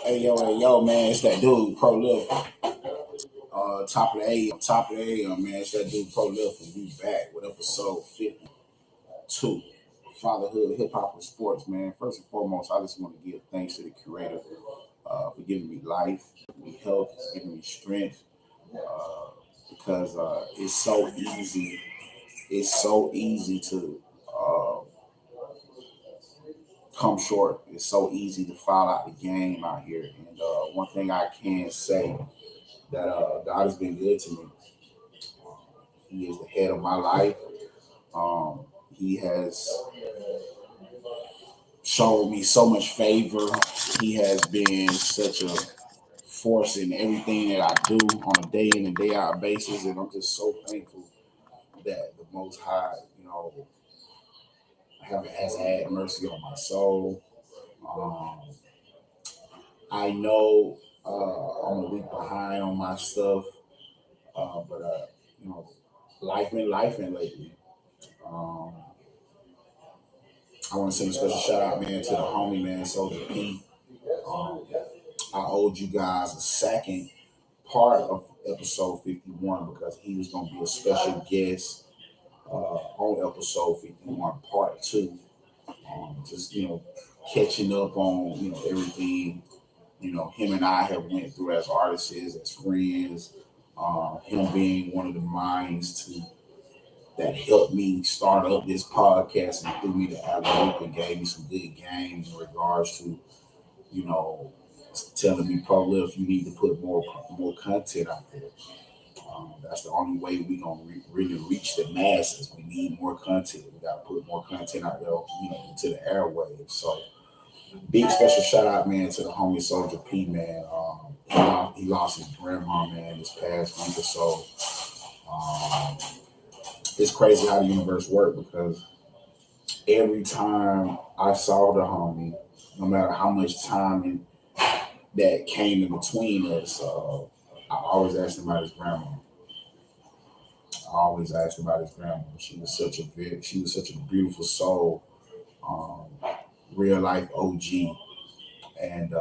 Hey yo, man, it's that dude, Pro Lift. Top of the AM, man. It's that dude, Pro Lift, and we back with episode 52. Fatherhood, hip hop, and sports, man. First and foremost, I just want to give thanks to the Creator for giving me life, giving me health, giving me strength, uh, because it's so easy. It's so easy to uh, come short. It's so easy to fall out the game out here. And one thing I can say that God has been good to me. He is the head of my life. Um, he has shown me so much favor. He has been such a force in everything that I do on a day in and day out basis, and I'm just so thankful that the Most High, has had mercy on my soul. Um, I know I'm a week behind on my stuff, but you know, life been life in lately. Um, I want to send a special shout out, man, to the homie, man, Soldier P. Um, I owed you guys a second part of episode 51 because he was going to be a special guest on episode 51, part two. Just, catching up on, everything, him and I have went through as artists, as friends, him being one of the minds that helped me start up this podcast and threw me to alley and gave me some good game in regards to, you know, telling me, Pro if you need to put more content out there. That's the only way we gonna really reach the masses. We need more content. We gotta put more content out there, into the airwaves. So big special shout out, man, to the homie Soldier P, man. He lost his grandma, man, this past week or so. Um, it's crazy how the universe works because every time I saw the homie, no matter how much time that came in between us, I always asked him about his grandma. I always asked about his grandma. She was such a beautiful soul, um, real life OG, and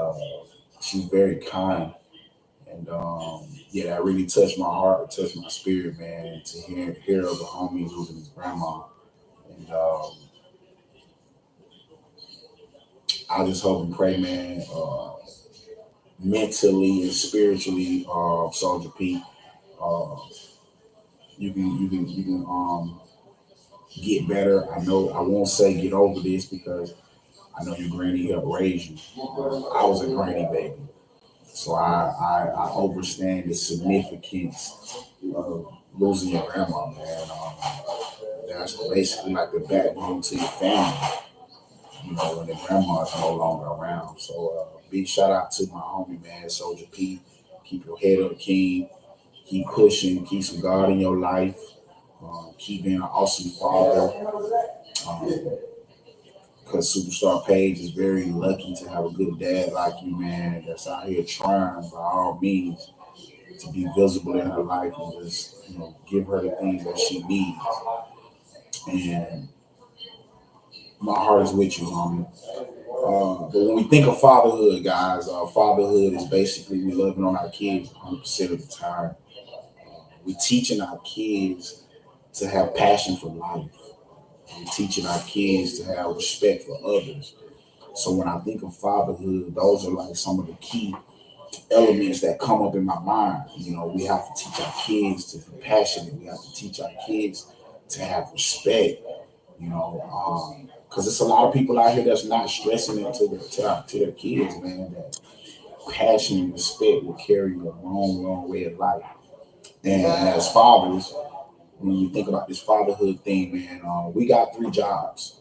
she's very kind. And yeah, that really touched my heart, touched my spirit, man. To hear of a homie losing his grandma, and I just hope and pray, man, mentally and spiritually, Soldier P, uh, you can get better. I know I won't say get over this because I know your granny helped raise you. I was a granny baby, so I understand the significance of losing your grandma, man. That's basically like the backbone to your family, when the grandma's no longer around. So big shout out to my homie, man, Soldier P. Keep your head up, King. Keep pushing. Keep some God in your life. Keep being an awesome father. Because Superstar Page is very lucky to have a good dad like you, man, that's out here trying by all means to be visible in her life and just, give her the things that she needs. And my heart is with you, homie. But when we think of fatherhood, guys, fatherhood is basically we loving on our kids 100% of the time. We're teaching our kids to have passion for life. We're teaching our kids to have respect for others. So when I think of fatherhood, those are like some of the key elements that come up in my mind. We have to teach our kids to be passionate. We have to teach our kids to have respect. Because it's a lot of people out here that's not stressing it to their kids, man. That passion and respect will carry you a long, long way of life. And as fathers, when you think about this fatherhood thing, man, we got three jobs.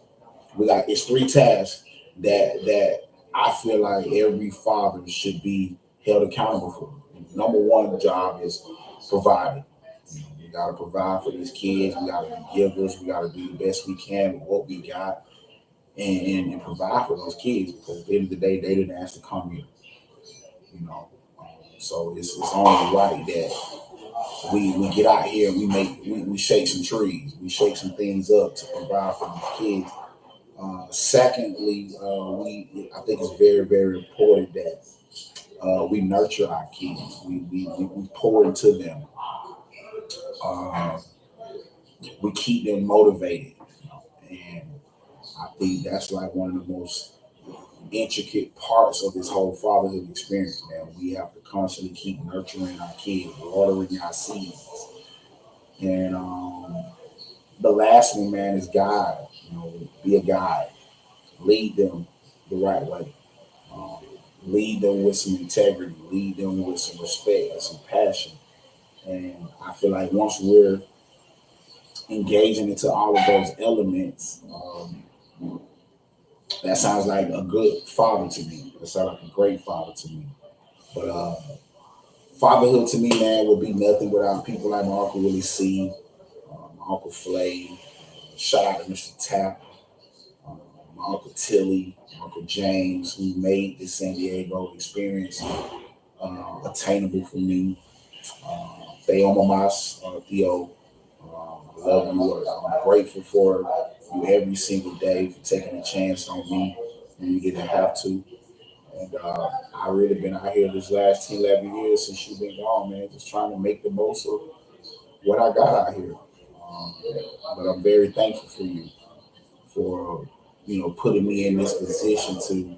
It's three tasks that I feel like every father should be held accountable for. Number one job is providing. We gotta provide for these kids. We gotta be givers. We gotta do the best we can with what we got, and provide for those kids because at the end of the day, they didn't ask to come here. So it's only right that we get out here and we shake some trees, we shake some things up to provide for these kids Secondly, I think it's very, very important that we nurture our kids. We pour into them. Uh, we keep them motivated, and I think that's like one of the most intricate parts of this whole fatherhood experience, man. We have to constantly keep nurturing our kids, watering our seeds. And the last one, man, is guide. Be a guide. Lead them the right way. Um, Lead them with some integrity. Lead them with some respect and some passion. And I feel like once we're engaging into all of those elements, that sounds like a good father to me. That sounds like a great father to me. But fatherhood to me, man, would be nothing without people like my Uncle Willie C, my Uncle Flay. Shout out to Mr. Tap, um, my Uncle Tilly, my Uncle James, who made the San Diego experience attainable for me. Theo Mamas, Theo, I love you. I'm grateful for you every single day for taking a chance on me when you didn't have to. And I really been out here this last 10, 11 years since you've been gone, man, just trying to make the most of what I got out here. Um, but I'm very thankful for you for, putting me in this position to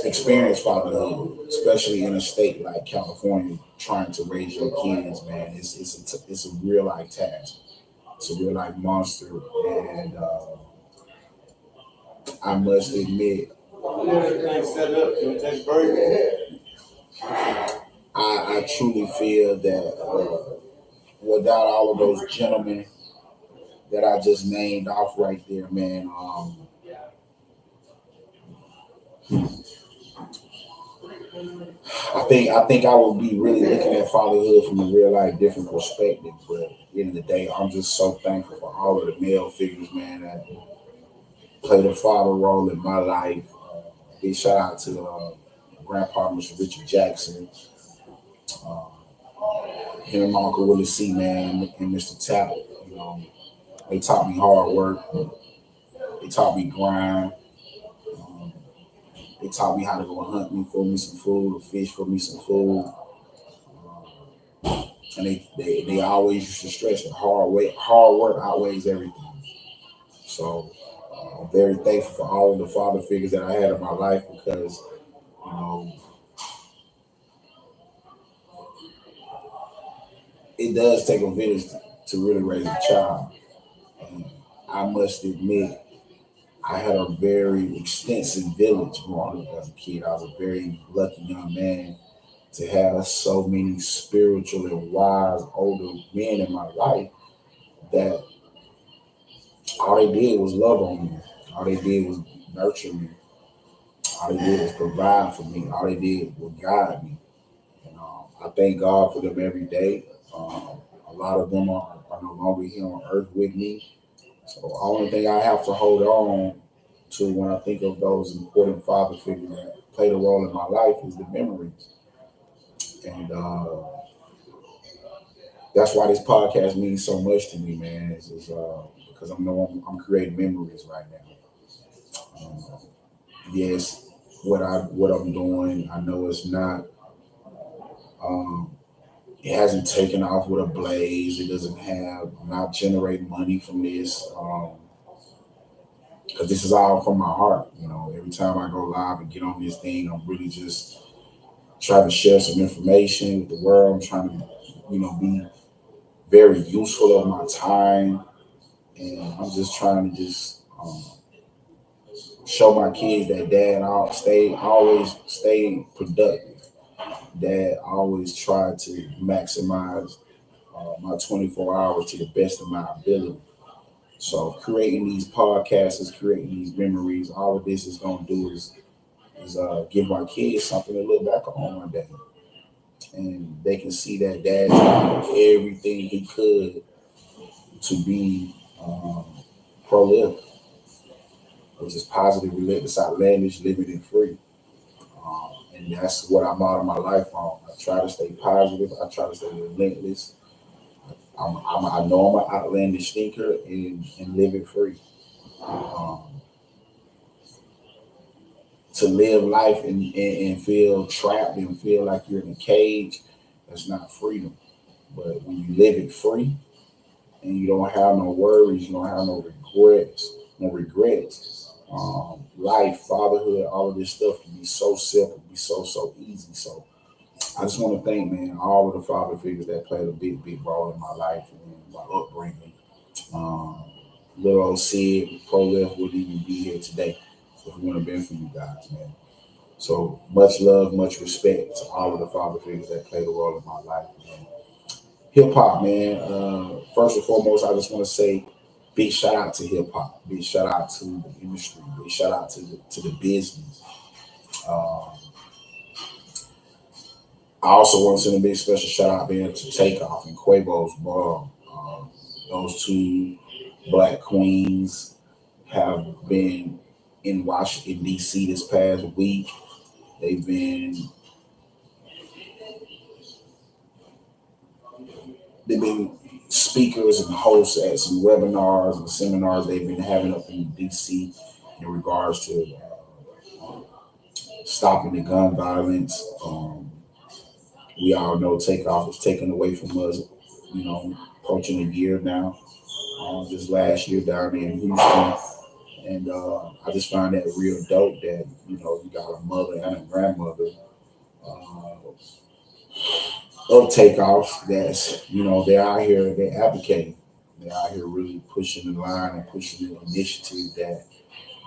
experience fatherhood, especially in a state like California, trying to raise your kids, man. It's a real life task. It's a real life monster, and I must admit, I truly feel that without all of those gentlemen that I just named off right there, man, I think I would be really looking at fatherhood from a real life different perspective. But at the end of the day, I'm just so thankful for all of the male figures, man, that played a father role in my life. Big shout out to Grandpa Mr. Richard Jackson, uh, him and my Uncle Willie C, man, and Mr. Tap. You know, they taught me hard work. They taught me grind. Um, they taught me how to go hunt me for me some food, or fish for me some food. And they always used to stress that hard work outweighs everything. So I'm very thankful for all of the father figures that I had in my life because you know it does take a village to really raise a child. And I must admit, I had a very extensive village growing up as a kid. I was a very lucky young man to have so many spiritual and wise older men in my life that all they did was love on me. All they did was nurture me. All they did was provide for me. All they did was guide me. And I thank God for them every day. Um, a lot of them are no longer here on earth with me. So the only thing I have to hold on to when I think of those important father figures that played a role in my life is the memories. And that's why this podcast means so much to me, man. Because I'm creating memories right now. Yes, what I'm doing, I know it's not. Um, it hasn't taken off with a blaze. It doesn't have not generate money from this. Because this is all from my heart. Every time I go live and get on this thing, I'm really just trying to share some information with the world. I'm trying to, be very useful of my time, and I'm just trying to just show my kids that dad always stay productive. Dad always try to maximize my 24 hours to the best of my ability. So creating these podcasts is creating these memories. All of this is gonna do is give my kids something to look back on one day, and they can see that dad did everything he could to be prolific, which is positive, relentless, outlandish, living and free. And that's what I model my life on. I try to stay positive. I try to stay relentless. I know I'm an outlandish thinker and living free. To live life and feel trapped and feel like you're in a cage, that's not freedom. But when you live it free and you don't have no worries, you don't have no regrets. Life, fatherhood, all of this stuff can be so simple, be so easy. So I just want to thank, man, all of the father figures that played a big role in my life and my upbringing. Um, Little old Sid, Pro Left wouldn't even be here today if it wouldn't have been for you guys, man. So much love, much respect to all of the father figures that played a role in my life, man. Hip hop, man. First and foremost, I just want to say big shout out to hip hop. Big shout out to the industry. Big shout out to the business. Um, I also want to send a big special shout out there to Takeoff and Quavo's Ball. Those two black queens have been in Washington D.C. this past week. They've been they've been speakers and hosts at some webinars and seminars they've been having up in DC in regards to stopping the gun violence. We all know Takeoff was taken away from us, approaching a year now. Just last year down there in Houston. And I just find that real dope that, you got a mother and a grandmother uh, of Takeoffs that's, they're out here, they're advocating. They're out here really pushing the line and pushing the initiative that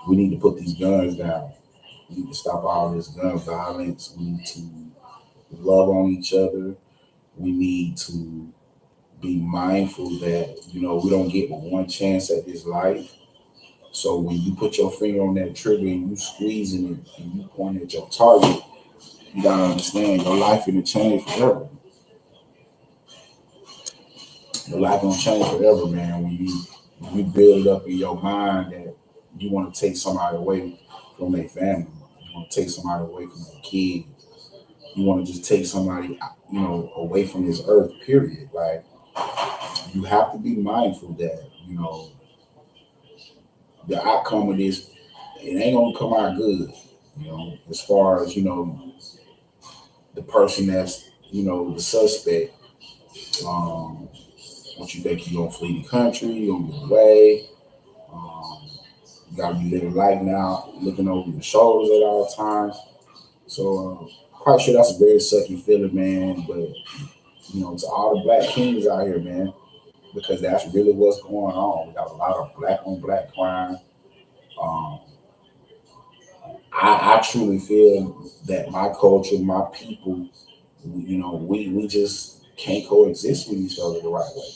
we need to put these guns down. We need to stop all this gun violence. We need to love on each other. We need to be mindful that, we don't get but one chance at this life. So when you put your finger on that trigger and you squeezing it and you point at your target, you gotta understand your life gonna change forever. Your life gonna change forever, man. When you build up in your mind that you want to take somebody away from their family, you want to take somebody away from their kids, you want to just take somebody, away from this earth. Period. Like you have to be mindful that the outcome of this, it ain't gonna come out good. As far as the person that's the suspect. Um, what you think you gonna flee the country? You gonna get away? Um, you gotta be living life now, looking over your shoulders at all times. So, quite sure that's a very sucky feeling, man. But to all the black kings out here, man, because that's really what's going on. We got a lot of black on black crime. Um, I truly feel that my culture, my people, we just can't coexist with each other the right way.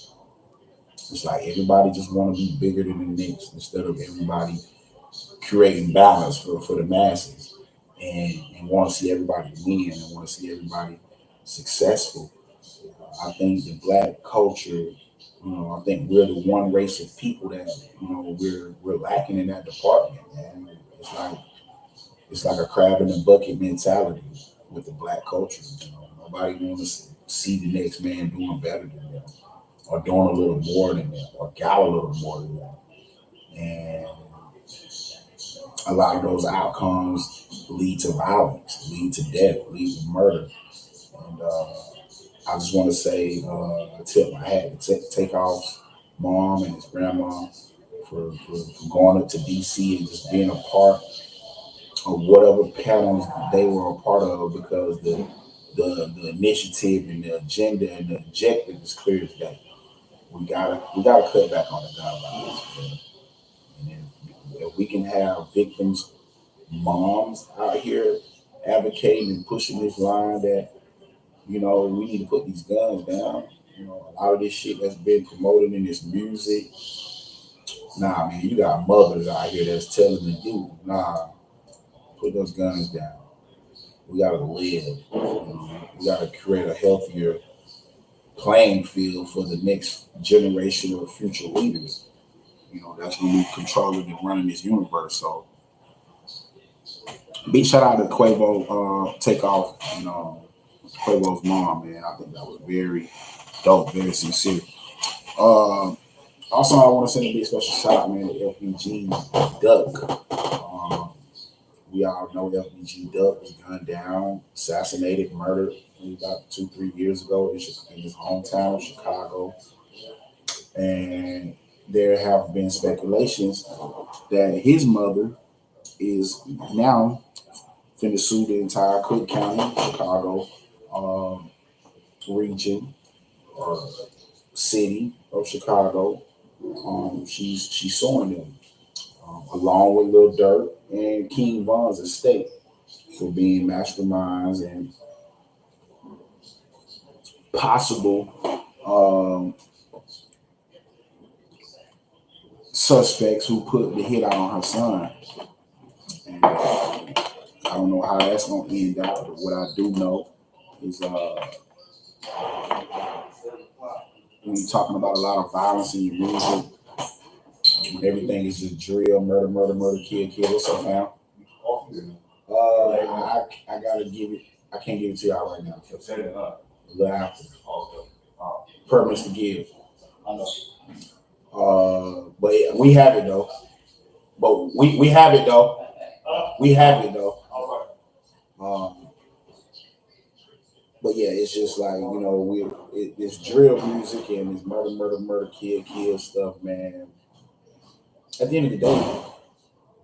It's like everybody just want to be bigger than the next instead of everybody creating balance for the masses and want to see everybody win and want to see everybody successful. I think the black culture, I think we're the one race of people that we're lacking in that department, man. It's like a crab in a bucket mentality with the black culture. Nobody wants to see the next man doing better than them, or doing a little more than them, or got a little more than them. And a lot of those outcomes lead to violence, lead to death, lead to murder. And I just want to say, I tip my hat to Takeoff's mom and his grandma for going up to DC and just being a part of whatever patterns they were a part of, because the initiative and the agenda and the objective is clear as day. We gotta cut back on the gun violence, man. And if we can have victims, moms out here advocating and pushing this line that we need to put these guns down. A lot of this shit that's been promoted in this music. Nah, man, you got mothers out here that's telling the youth, nah, put those guns down. We gotta live. We gotta create a healthier playing field for the next generation of future leaders. That's when we controlling and running this universe. So big shout out to Quavo, Takeoff, Quavo's mom, man. I think that was very dope, very sincere. Uh, Also, I want to send a big special shout out, man, to FBG Duck. We all know FBG Duck was gunned down, assassinated, murdered about 2, 3 years ago in his hometown of Chicago. And there have been speculations that his mother is now finna sue the entire Cook County, Chicago um, region, uh, city of Chicago. She's suing them, along with Lil Durk and King Von's estate for being masterminds and possible um, suspects who put the hit out on her son. And I don't know how that's gonna end out, but what I do know is when you're talking about a lot of violence in your music, when everything is just drill, murder, murder, murder, kill, kill. What's up, fam? I gotta give it. I can't give it to y'all right now. A little after. Permits to give. But yeah, we have it though. But we have it though. We have it though. Um, but yeah, it's just like it's drill music and it's murder, murder, murder, kill, kill stuff, man. At the end of the day,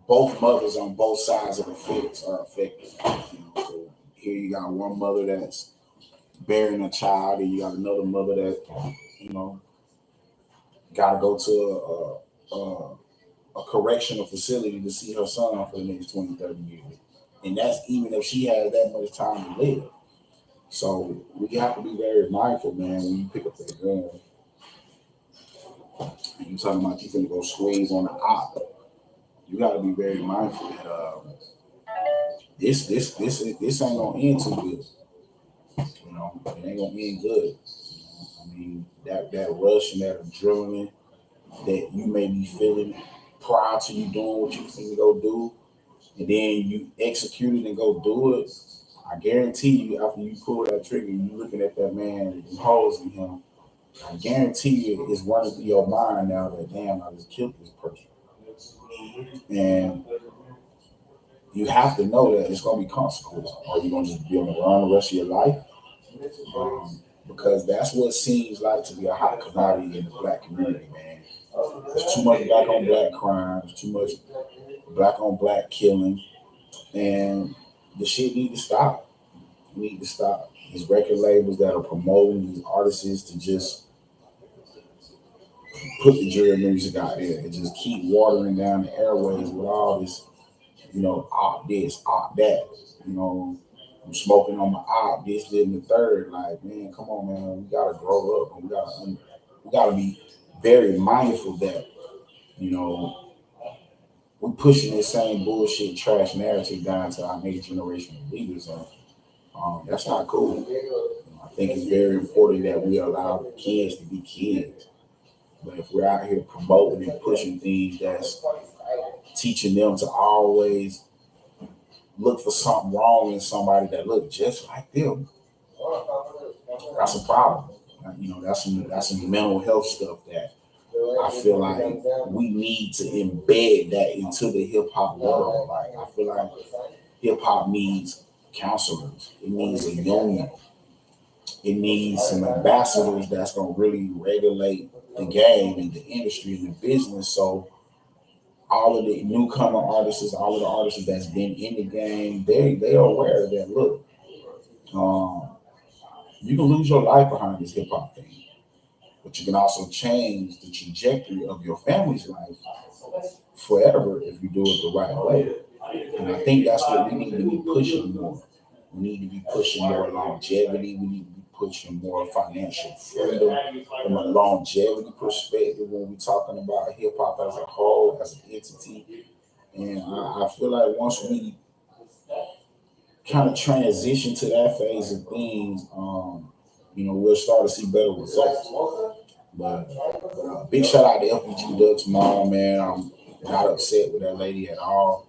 both mothers on both sides of the fence are affected. So here you got one mother that's bearing a child, and you got another mother that you know got to go to a correctional facility to see her son for the next 20, 30 years. And that's even if she has that much time to live. So we have to be very mindful, man, when you pick up that gun and you talking about you finna go squeeze on the op. You got to be very mindful that this ain't gonna end too good. It ain't gonna end good. I mean, that rush and that adrenaline that you may be feeling prior to you doing what you think to go do, and then you execute it and go do it. I guarantee you, after you pull that trigger, you looking at that man and holes in him. I guarantee you, it's running through your mind now that damn, I just killed this person, and you have to know that it's gonna be consequences. Are you gonna just be on the run the rest of your life? Because that's what it seems like to be a hot commodity in the black community, man. There's too much black on black crime, there's too much black on black killing, and the shit need to stop. It need to stop. These record labels that are promoting these artists to just put the drill music out there and just keep watering down the airways with all this, op this, op that, you know, I'm smoking on my op, this, this, and the third. Like, man, come on, man, we gotta grow up and we gotta be very mindful that, you know, we're pushing this same bullshit trash narrative down to our next generation of leaders, and that's not cool. I think it's very important that we allow kids to be kids. But if we're out here promoting and pushing things that's teaching them to always look for something wrong in somebody that look just like them, that's a problem. That's some mental health stuff that I feel like we need to embed that into the hip hop world. Like I feel like hip hop needs counselors. It needs a union. It needs some ambassadors that's gonna really regulate the game and the industry and the business. So all of the newcomer artists, all of the artists that's been in the game, they are aware that look, um, you can lose your life behind this hip hop thing, but you can also change the trajectory of your family's life forever if you do it the right way. And I think that's what we need to be pushing more. We need to be pushing more longevity. We need to be pushing more financial freedom from a longevity perspective when we're talking about hip hop as a whole, as an entity. And I feel like once we kind of transition to that phase of things, we'll start to see better results. But big shout out to FBG Duck's mom, man. I'm not upset with that lady at all.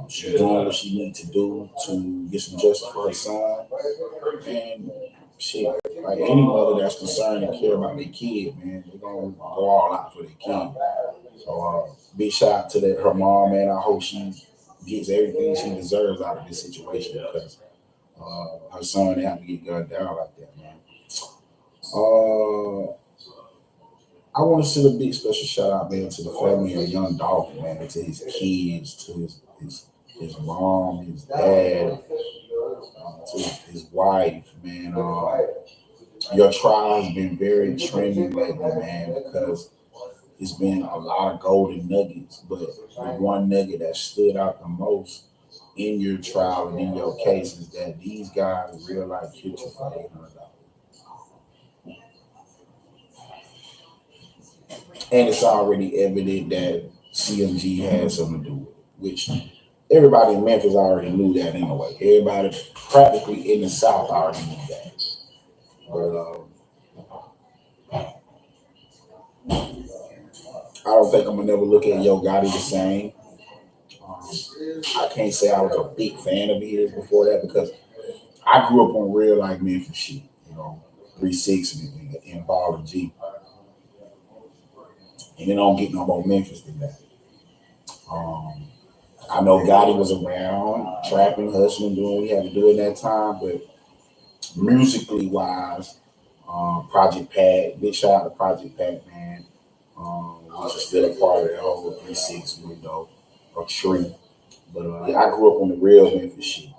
She's doing what she needs to do to get some justice for her son. And shit, like any mother that's concerned and care about their kid, man, they're gonna go all out for their kid. So big shout out to that her mom, man. I hope she gets everything she deserves out of this situation because her son didn't have to get gunned down like that, man. Uh, I want to send a big special shout out, man, to the family of Young Dolph, man, to his kids, to his mom, his dad, to his wife, man. Your trial has been very trending lately, man, because it's been a lot of golden nuggets, but the one nugget that stood out the most in your trial and in your case is that these guys real life killed you for $800, and it's already evident that CMG had something to do with it, which everybody in Memphis already knew that anyway. Everybody practically in the South already knew that. But I don't think I'm gonna never look at Yo Gotti the same. Um, I can't say I was a big fan of his before that because I grew up on real like Memphis shit, 3-6 and Ball and G, and it don't get no more Memphis than that. Um, I know Gotti was around, trapping, hustling, doing what he had to do in that time, but musically wise, Project Pat, big shout out to Project Pat, man, which is still a part of that whole 3-6 window or tree. But yeah, I grew up on the real Memphis shit.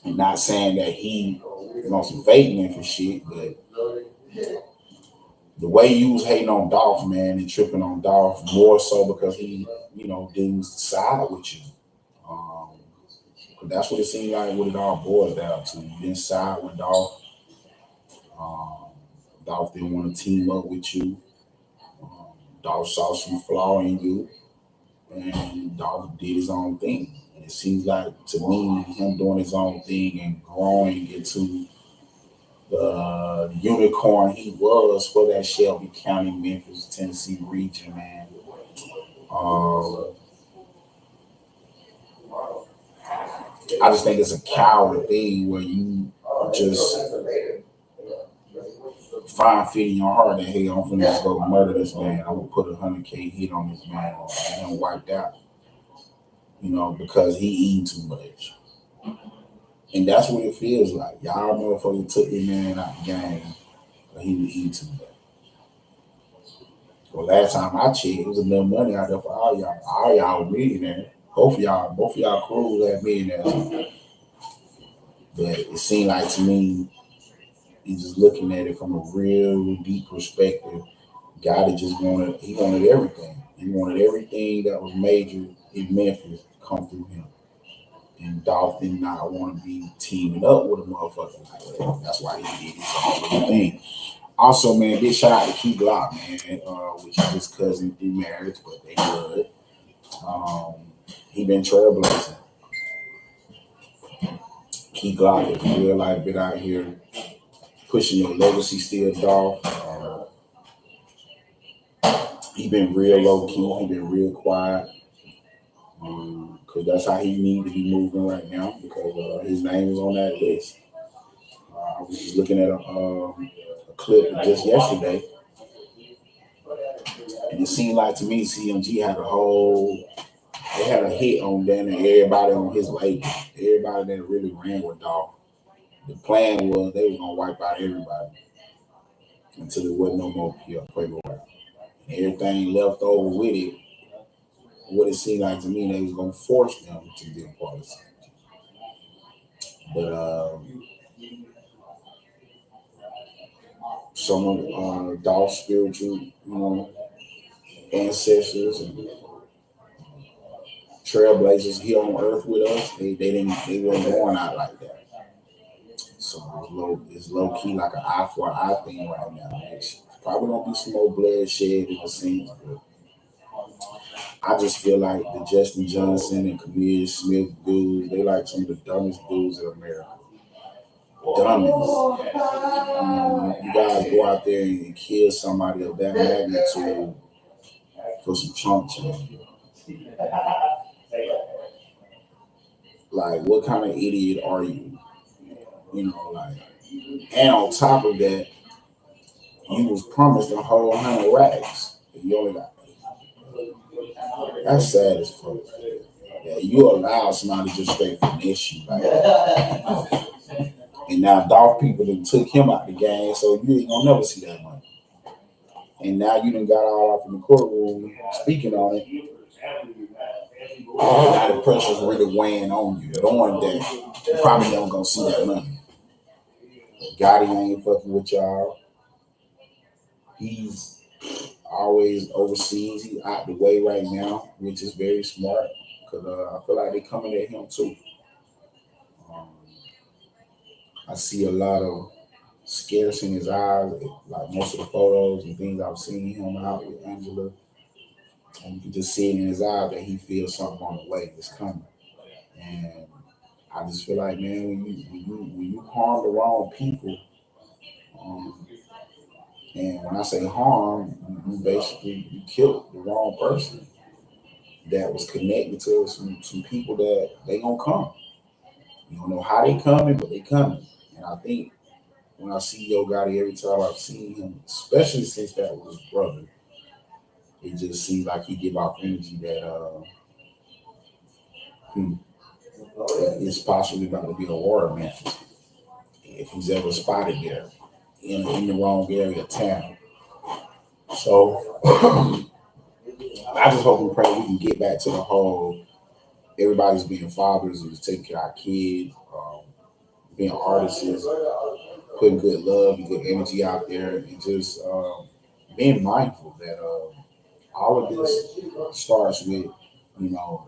I'm not saying that he was on some fake Memphis shit, but the way you was hating on Dolph, man, and tripping on Dolph more so because he, didn't side with you. Um, but that's what it seemed like what it all boils down to. You didn't side with Dolph. Um, Dolph didn't want to team up with you. Um, Dolph saw some flaw in you, and Dolph did his own thing. And it seems like to me, him doing his own thing and growing into the unicorn he was for that Shelby County, Memphis, Tennessee region, man. Um, I just think it's a coward thing where you just find fit in your heart that hey, I'm finna just go murder this man. I'm gonna put 100K hit on this man and him wiped out, because he eating too much. And that's what it feels like. Y'all motherfucker took the man out the game, but he was eating too much. Well, last time I checked, it was enough money out there for all y'all. All y'all were millionaires. Both of y'all crews had millionaires. But it seemed like to me, and just looking at it from a real deep perspective, God he wanted everything. He wanted everything that was major in Memphis to come through him. And Dolph did not want to be teaming up with a motherfucker like that. That's why he did his own little thing. Also, man, big shout out to Key Glock, man, which is his cousin through marriage, but they good. Um, he been trailblazing. Key Glock is real life been out here pushing your legacy still, Dolph. He been real low key. He been real quiet. Because that's how he need to be moving right now. Because his name is on that list. I was just looking at a clip just yesterday, and it seemed like to me CMG had they had a hit on Dan and everybody on his label. Everybody that really ran with Dolph. The plan was they were gonna wipe out everybody until there wasn't no more Quavo rap. And everything left over with it, what it seemed like to me, they was gonna force them to be a part of it. But some of Dolph's spiritual, ancestors and trailblazers here on earth with us, they weren't going out like that. So it's low key like an eye for an eye thing right now. It's probably gonna be some more bloodshed in the scenes, but I just feel like the Justin Johnson and Camille Smith dudes, they like some of the dumbest dudes in America. Dumbest. You guys go out there and kill somebody of that magnitude for some chump change. Like, what kind of idiot are you? like, and on top of that, you was promised a whole 100 racks. And you only got that's sad as fuck. Yeah, you allow somebody to just straight finesse you like that. And now Dolph people that took him out the game, so you ain't gonna never see that money. And now you done got all off in the courtroom speaking on it. Now the pressure's really weighing on you, knowing that you probably never gonna see that money. Gotti ain't fucking with y'all. He's always overseas. He's out the way right now, which is very smart because I feel like they coming at him too. Um, I see a lot of scarce in his eyes, like most of the photos and things I've seen him out with Angela. And you can just see it in his eyes that he feels something on the way that's coming. And I just feel like, man, when you harm the wrong people, um, and when I say harm, you basically you killed the wrong person that was connected to some people that they gonna come. You don't know how they coming, but they coming. And I think when I see Yo Gotti, every time I've seen him, especially since that was his brother, it just seems like he give off energy that hmm, it's possibly about to be a war in Memphis if he's ever spotted there in the wrong area of town. So I just hope and pray we can get back to the whole everybody's being fathers and just taking care of our kids, being artists, putting good love and good energy out there, and just being mindful that all of this starts with, love.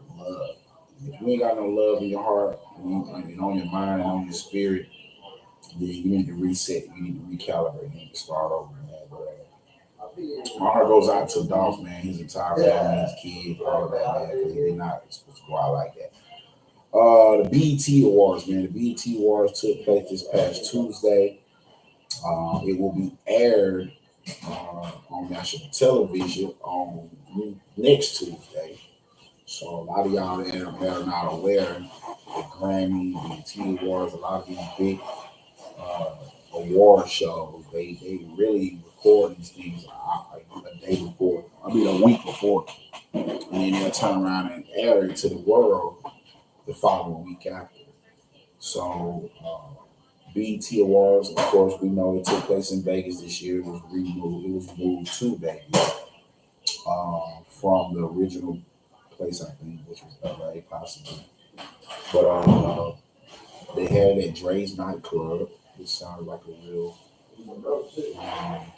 If you ain't got no love in your heart and on your mind and on your spirit, then you need to reset. You need to recalibrate. You need to start over, man. But my heart goes out to Dolph, man, his entire family, his kids, all of that, man, because he did not supposed to go out like that. The BET Awards, man. The BET Awards took place this past Tuesday. It will be aired on national television on next Tuesday. So a lot of y'all that are not aware, the Grammy, BET Awards, a lot of these big uh, award shows, they really record these things a day before. I mean, a week before, and then they'll turn around and air it to the world the following week after. So BET Awards, of course, we know it took place in Vegas this year. It was removed. It was moved to Vegas from the original place, I think, which was LA, possibly. But they had it at Dre's nightclub. It sounded like a real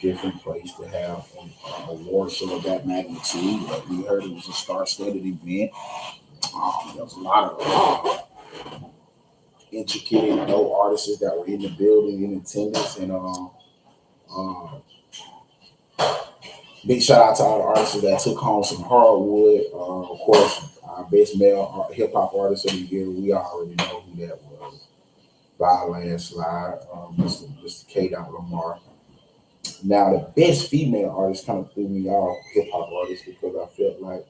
different place to have an award show of that magnitude. But we heard it was a star-studded event. There was a lot of intricate and dope artists that were in the building in attendance, and big shout out to all the artists that took home some hardwood. Of course, our best male hip hop artist of the year, we already know who that was by a landslide, Mr. K. Lamar. Now, the best female artist kind of threw me off, hip hop artist, because I felt like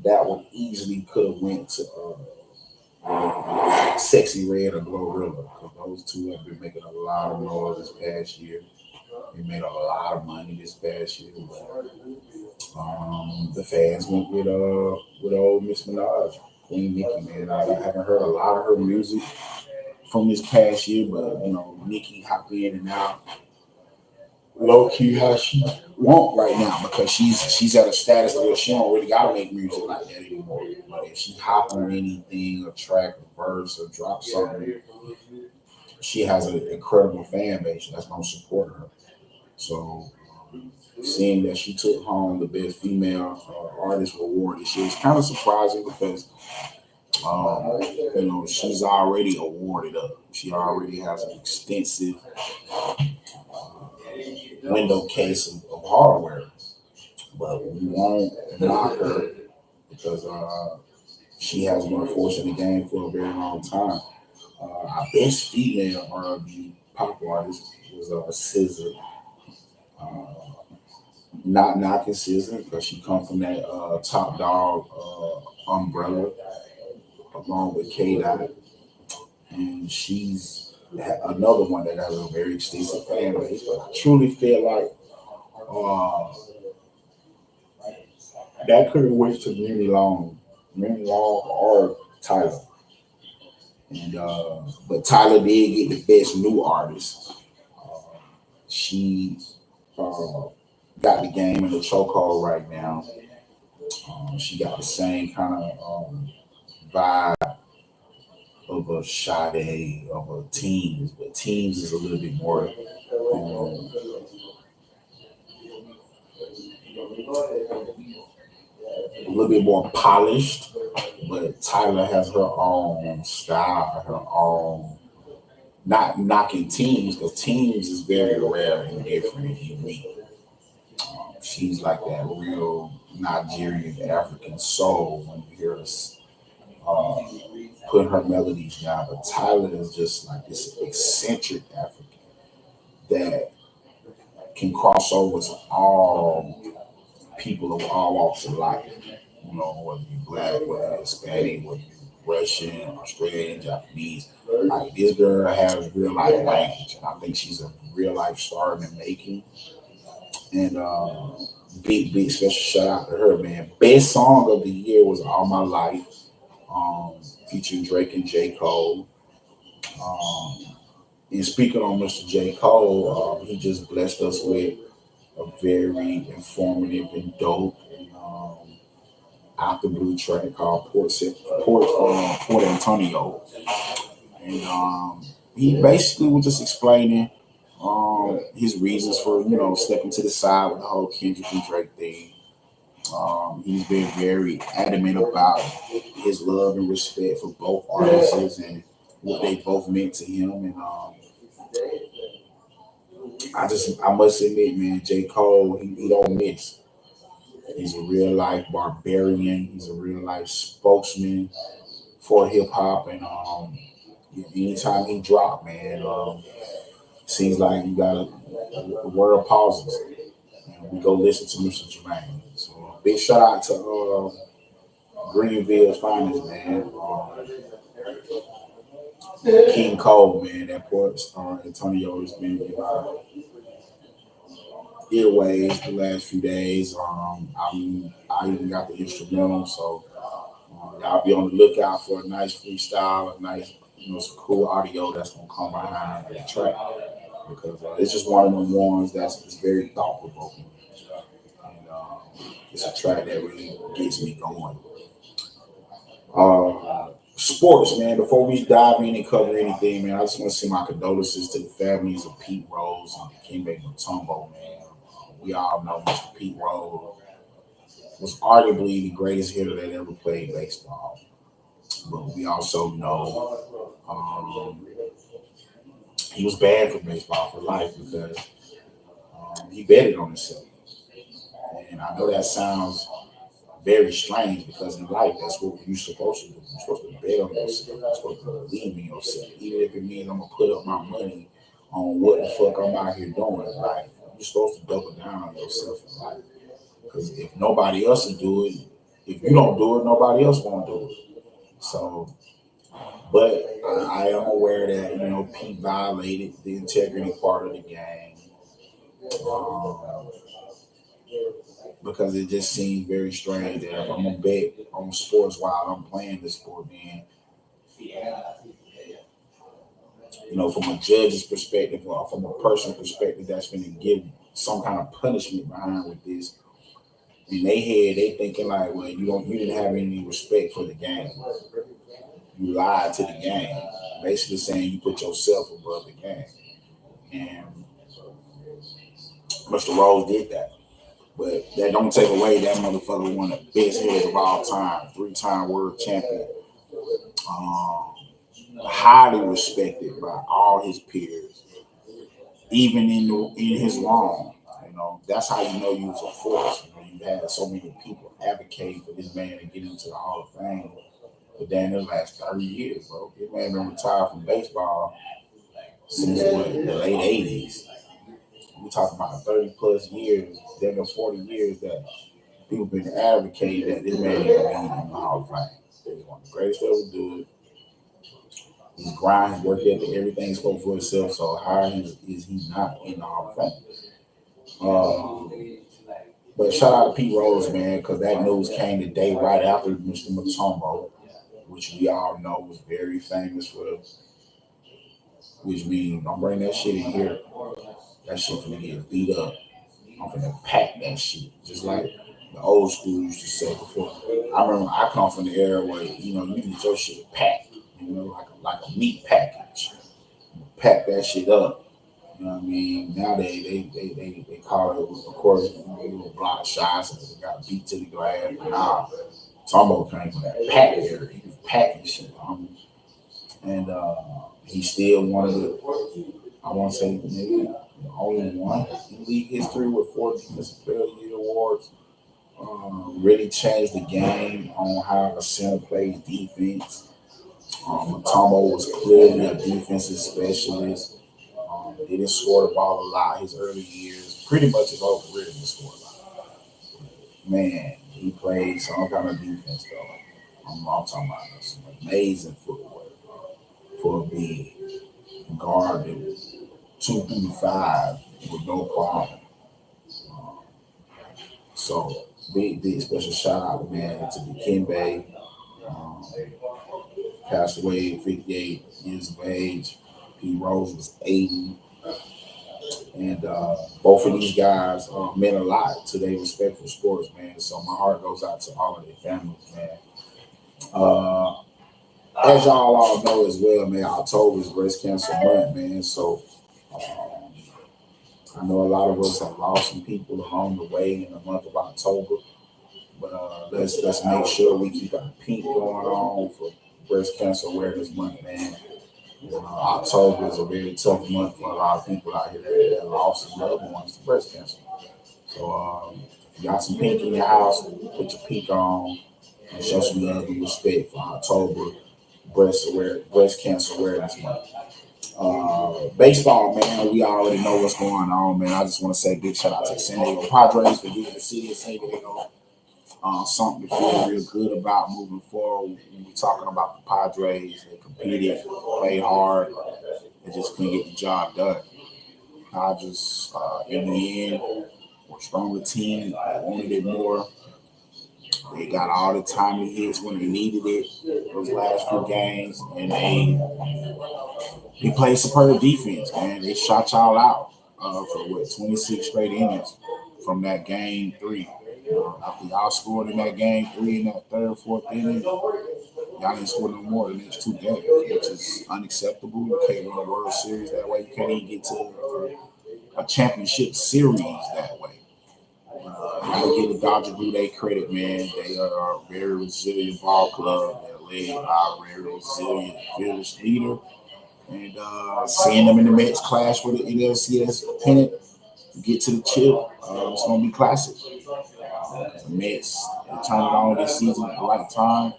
that one easily could have went to Sexy Red or Glorilla, because those two have been making a lot of noise this past year. They made a lot of money this past year. But, the fans went with old Miss Minaj, Queen Nicki, man. I haven't heard a lot of her music from this past year, but Nicki hopped in and out low key how she want right now because she's at a status where she don't really gotta make music like that anymore. But if she hop on anything, a track, a verse, or drop something, she has an incredible fan base that's gonna support her. So seeing that she took home the best female artist award this year is kind of surprising because she's already awarded up. She already has an extensive window case of hardware, but we won't knock her because she has been a force in the game for a very long time. Our best female R&B pop artist was SZA. Uh, Not knocking SZA because she come from that Top Dog umbrella along with K Dot. and she's another one that has a very extensive fan base. But I truly feel like uh, that could have went to Many Long or Tyler. And but Tyler did get the best new artist. Uh, she uh, got the game in the chokehold right now. She got the same kind of vibe of a Sade, of a Teams, but Teams is a little bit more, a little bit more polished. But Tyler has her own style, her own. Not knocking Teams because Teams is very rare and different and unique. She's like that real Nigerian African soul when you hear us uh, put her melodies down. But Tyler is just like this eccentric African that can cross over to all people of all walks of life. You know, whether you black, whether you Hispanic, whether you Russian, Australian, Japanese. Like this girl has real life language. And I think she's a real life star in the making. And big special shout out to her, man. Best song of the year was All My Life, um, featuring Drake and J. Cole. Um, and speaking on Mr. J. Cole, he just blessed us with a very informative and dope and out the blue track called Port Antonio. And he basically was just explaining his reasons for, stepping to the side with the whole Kendrick and Drake thing. He's been very adamant about his love and respect for both artists and what they both meant to him. And I must admit, man, J. Cole, he don't miss. He's a real life barbarian. He's a real life spokesman for hip hop. And anytime he drop, man, seems like you got the world pauses and we go listen to Mr. Jermaine. So big shout out to Greenville's finest, man. King Cole, man, that Port Antonio has been in my earways the last few days. I even got the instrumental, so y'all be on the lookout for a nice freestyle, a nice, some cool audio that's gonna come behind the track because it's just one of the ones that's it's very thought provoking, and it's a track that really gets me going. Sports, man. Before we dive in and cover anything, man, I just want to send my condolences to the families of Pete Rose and Dikembe Mutombo, man. We all know Mr. Pete Rose was arguably the greatest hitter that ever played baseball, but we also know he was bad for baseball for life because he betted on himself. And I know that sounds very strange because in life that's what you're supposed to do. You're supposed to bet on yourself. You're supposed to believe in yourself, even if it means I'm gonna put up my money on what the fuck I'm out here doing. Like you're supposed to double down on yourself in life because if nobody else will do it, if you don't do it, nobody else won't do it. So, but I am aware that Pete violated the integrity part of the game. Um, because it just seems very strange that if I'm gonna bet on sports while I'm playing the sport, then from a judge's perspective or from a person's perspective, that's going to give some kind of punishment behind with this. In their head, they thinking like, well, you didn't have any respect for the game. You lied to the game, basically saying you put yourself above the game. And Mr. Rose did that. But that don't take away that motherfucker one of the best hitters of all time, three-time world champion, um, highly respected by all his peers, even in his wrong. That's how you know you was a force. You had so many people advocating for this man to get into the Hall of Fame for damn the last 30 years, bro. This man been retired from baseball since what, the late 80s. We talking about 30 plus years, damn 40 years that people been advocating that this man ain't gonna be in the Hall of Fame. He's one of the greatest to ever do it. His grind, his work ethic, everything spoke for itself. So how is he not in the Hall of Fame? But shout out to Pete Rose, man, because that news came the day right after Mr. Mutombo, which we all know was very famous for, which means don't bring that shit in here. That shit finna get beat up. I'm finna pack that shit. Just like the old school used to say before. I remember I come from the era where, you get your shit packed, like a meat package. Pack that shit up. You know what I mean? Now they call it, of course, little block shots and they got beat to the glass. Nah, Tombo came from that pack area. He was packing shit. And he's still one of the, I want to say, maybe the only one in league history with 4 Defensive Player of the Year awards. Really changed the game on how a center plays defense. Tombo was clearly a defensive specialist. Didn't score the ball a lot his early years. Pretty much his whole career didn't score a lot. Man, he played some kind of defense though. I'm talking about some amazing footwork for a big guard that was 235 with no problem. Um, so big special shout out, man, to Dikembe. Um, Passed away at 58 years of age. Pete Rose was 80. And both of these guys meant a lot to their respectful sports, man. So my heart goes out to all of their families, man. Uh, as y'all all know as well, man, October is breast cancer month, man. So um, I know a lot of us have lost some people along the way in the month of October. But let's make sure we keep our pink going on for Breast Cancer Awareness Month, man. October is a very tough month for a lot of people out here that lost some loved ones to breast cancer. So you got some pink in your house, put your pink on and show some love and respect for October Breast Cancer Awareness Month. Baseball, man, we already know what's going on, man. I just want to say big shout out to the San Diego Padres for giving the city of San Diego something to feel real good about moving forward. When we're talking about the Padres, they competed, played hard, they just couldn't get the job done. Dodgers, in the end, were a stronger team, wanted it more. They got all the timely hits when they needed it those last few games, and they played superb defense, man. They shot y'all out for 26 straight innings from that game 3. After y'all scored in that game 3 in that third, fourth inning, y'all didn't score no more the next 2 games, which is unacceptable. You can't win a World Series that way. You can't even get to a championship series that way. I gotta give the Dodgers who they credit, man. They are a very resilient ball club. They're led by a very resilient, fearless leader. And seeing them in the Mets clash for the NLCS pennant to get to the chip, it's gonna be classic. The Mets they turned it on this season at the right time.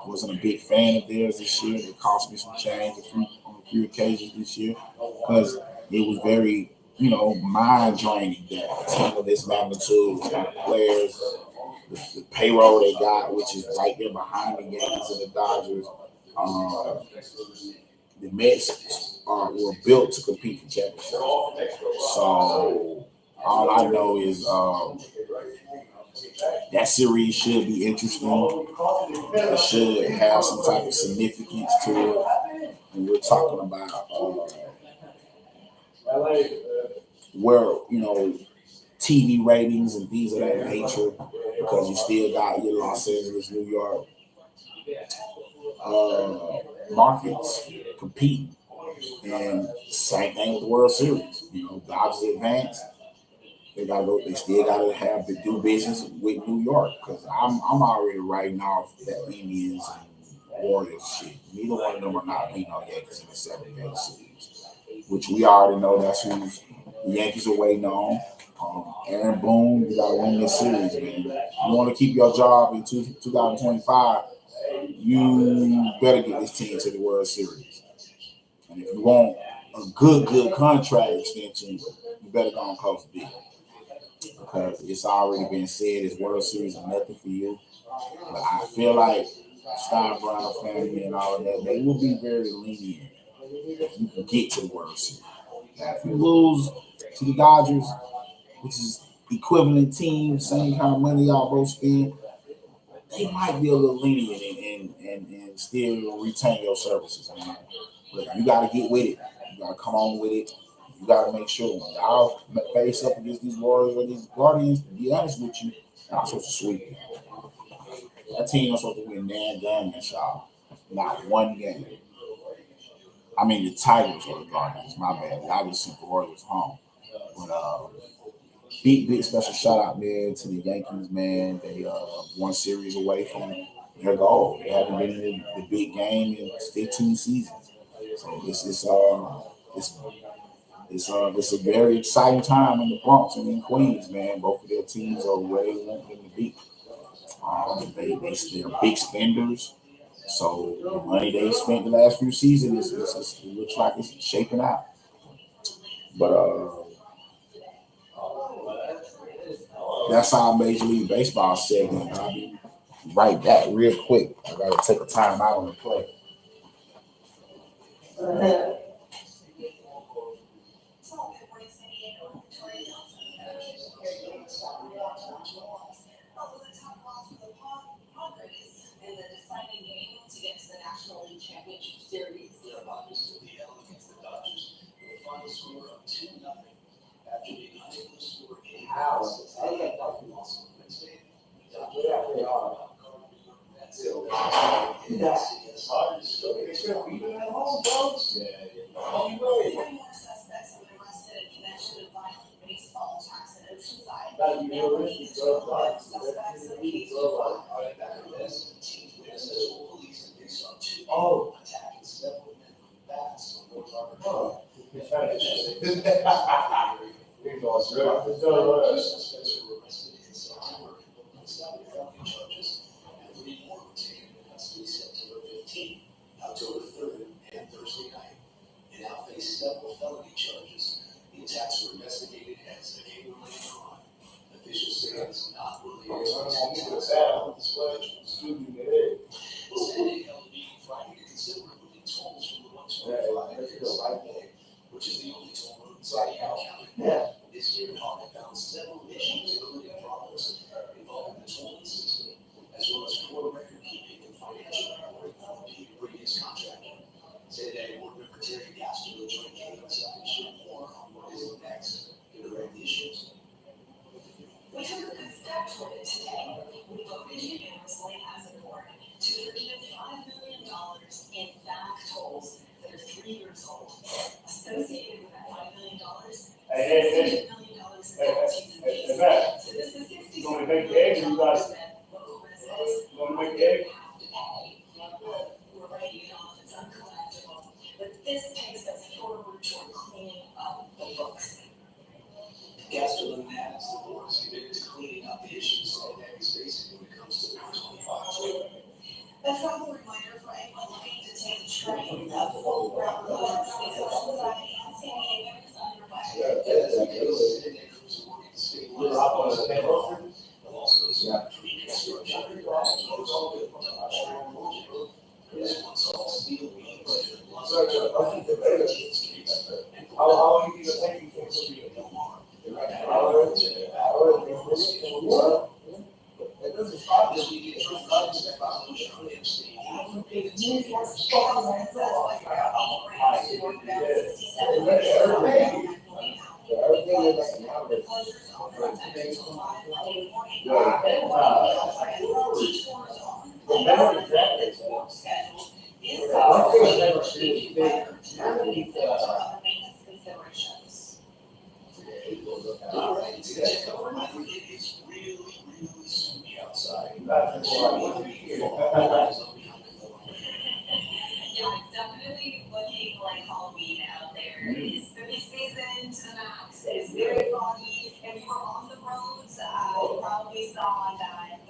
Wasn't a big fan of theirs this year. It cost me some change on a few occasions this year because it was very, mind draining that a team of this magnitude, kind of players, the payroll they got, which is right there behind the Yankees and the Dodgers. Um, the Mets were built to compete for championships. So all I know is that series should be interesting. It should have some type of significance to it. And we're talking about where, TV ratings and things of that nature, because you still got your Los Angeles, New York markets competing. And same thing with the World Series. Dodgers advance. They gotta go. They still gotta have to do business with New York because I'm already writing off that Indians and Warriors shit. Neither one of them are not beating on Yankees in the 7-game series, which we already know that's who the Yankees are waiting on. Aaron Boone, you gotta win this series, man. You want to keep your job in 2025. You better get this team to the World Series, and if you want a good contract extension, you better go and close the deal because it's already been said this World Series is nothing for you. But I feel like Steinbrenner family and all of that, they will be very lenient if you can get to the World Series. Now, if you lose to the Dodgers, which is equivalent team, same kind of money y'all both spend, they might be a little lenient and still retain your services, man. But you got to get with it. You got to come on with it. You got to make sure when y'all face up against these Warriors or these Guardians, to be honest with you, y'all supposed to sweep it. That team is supposed to win damn games, y'all. Not one game. I mean, the Tigers or the Guardians, my bad. I just sent the Warriors home. But big special shout out, man, to the Yankees, man. They one series away from their goal. They haven't been in the big game in 15 seasons. So it's a very exciting time in the Bronx and in Queens, man. Both of their teams are where they want them to be. They're big spenders. So the money they spent the last few seasons it looks like it's shaping out. But that's our Major League Baseball segment. I'll be right back real quick. I gotta take a time out on the play.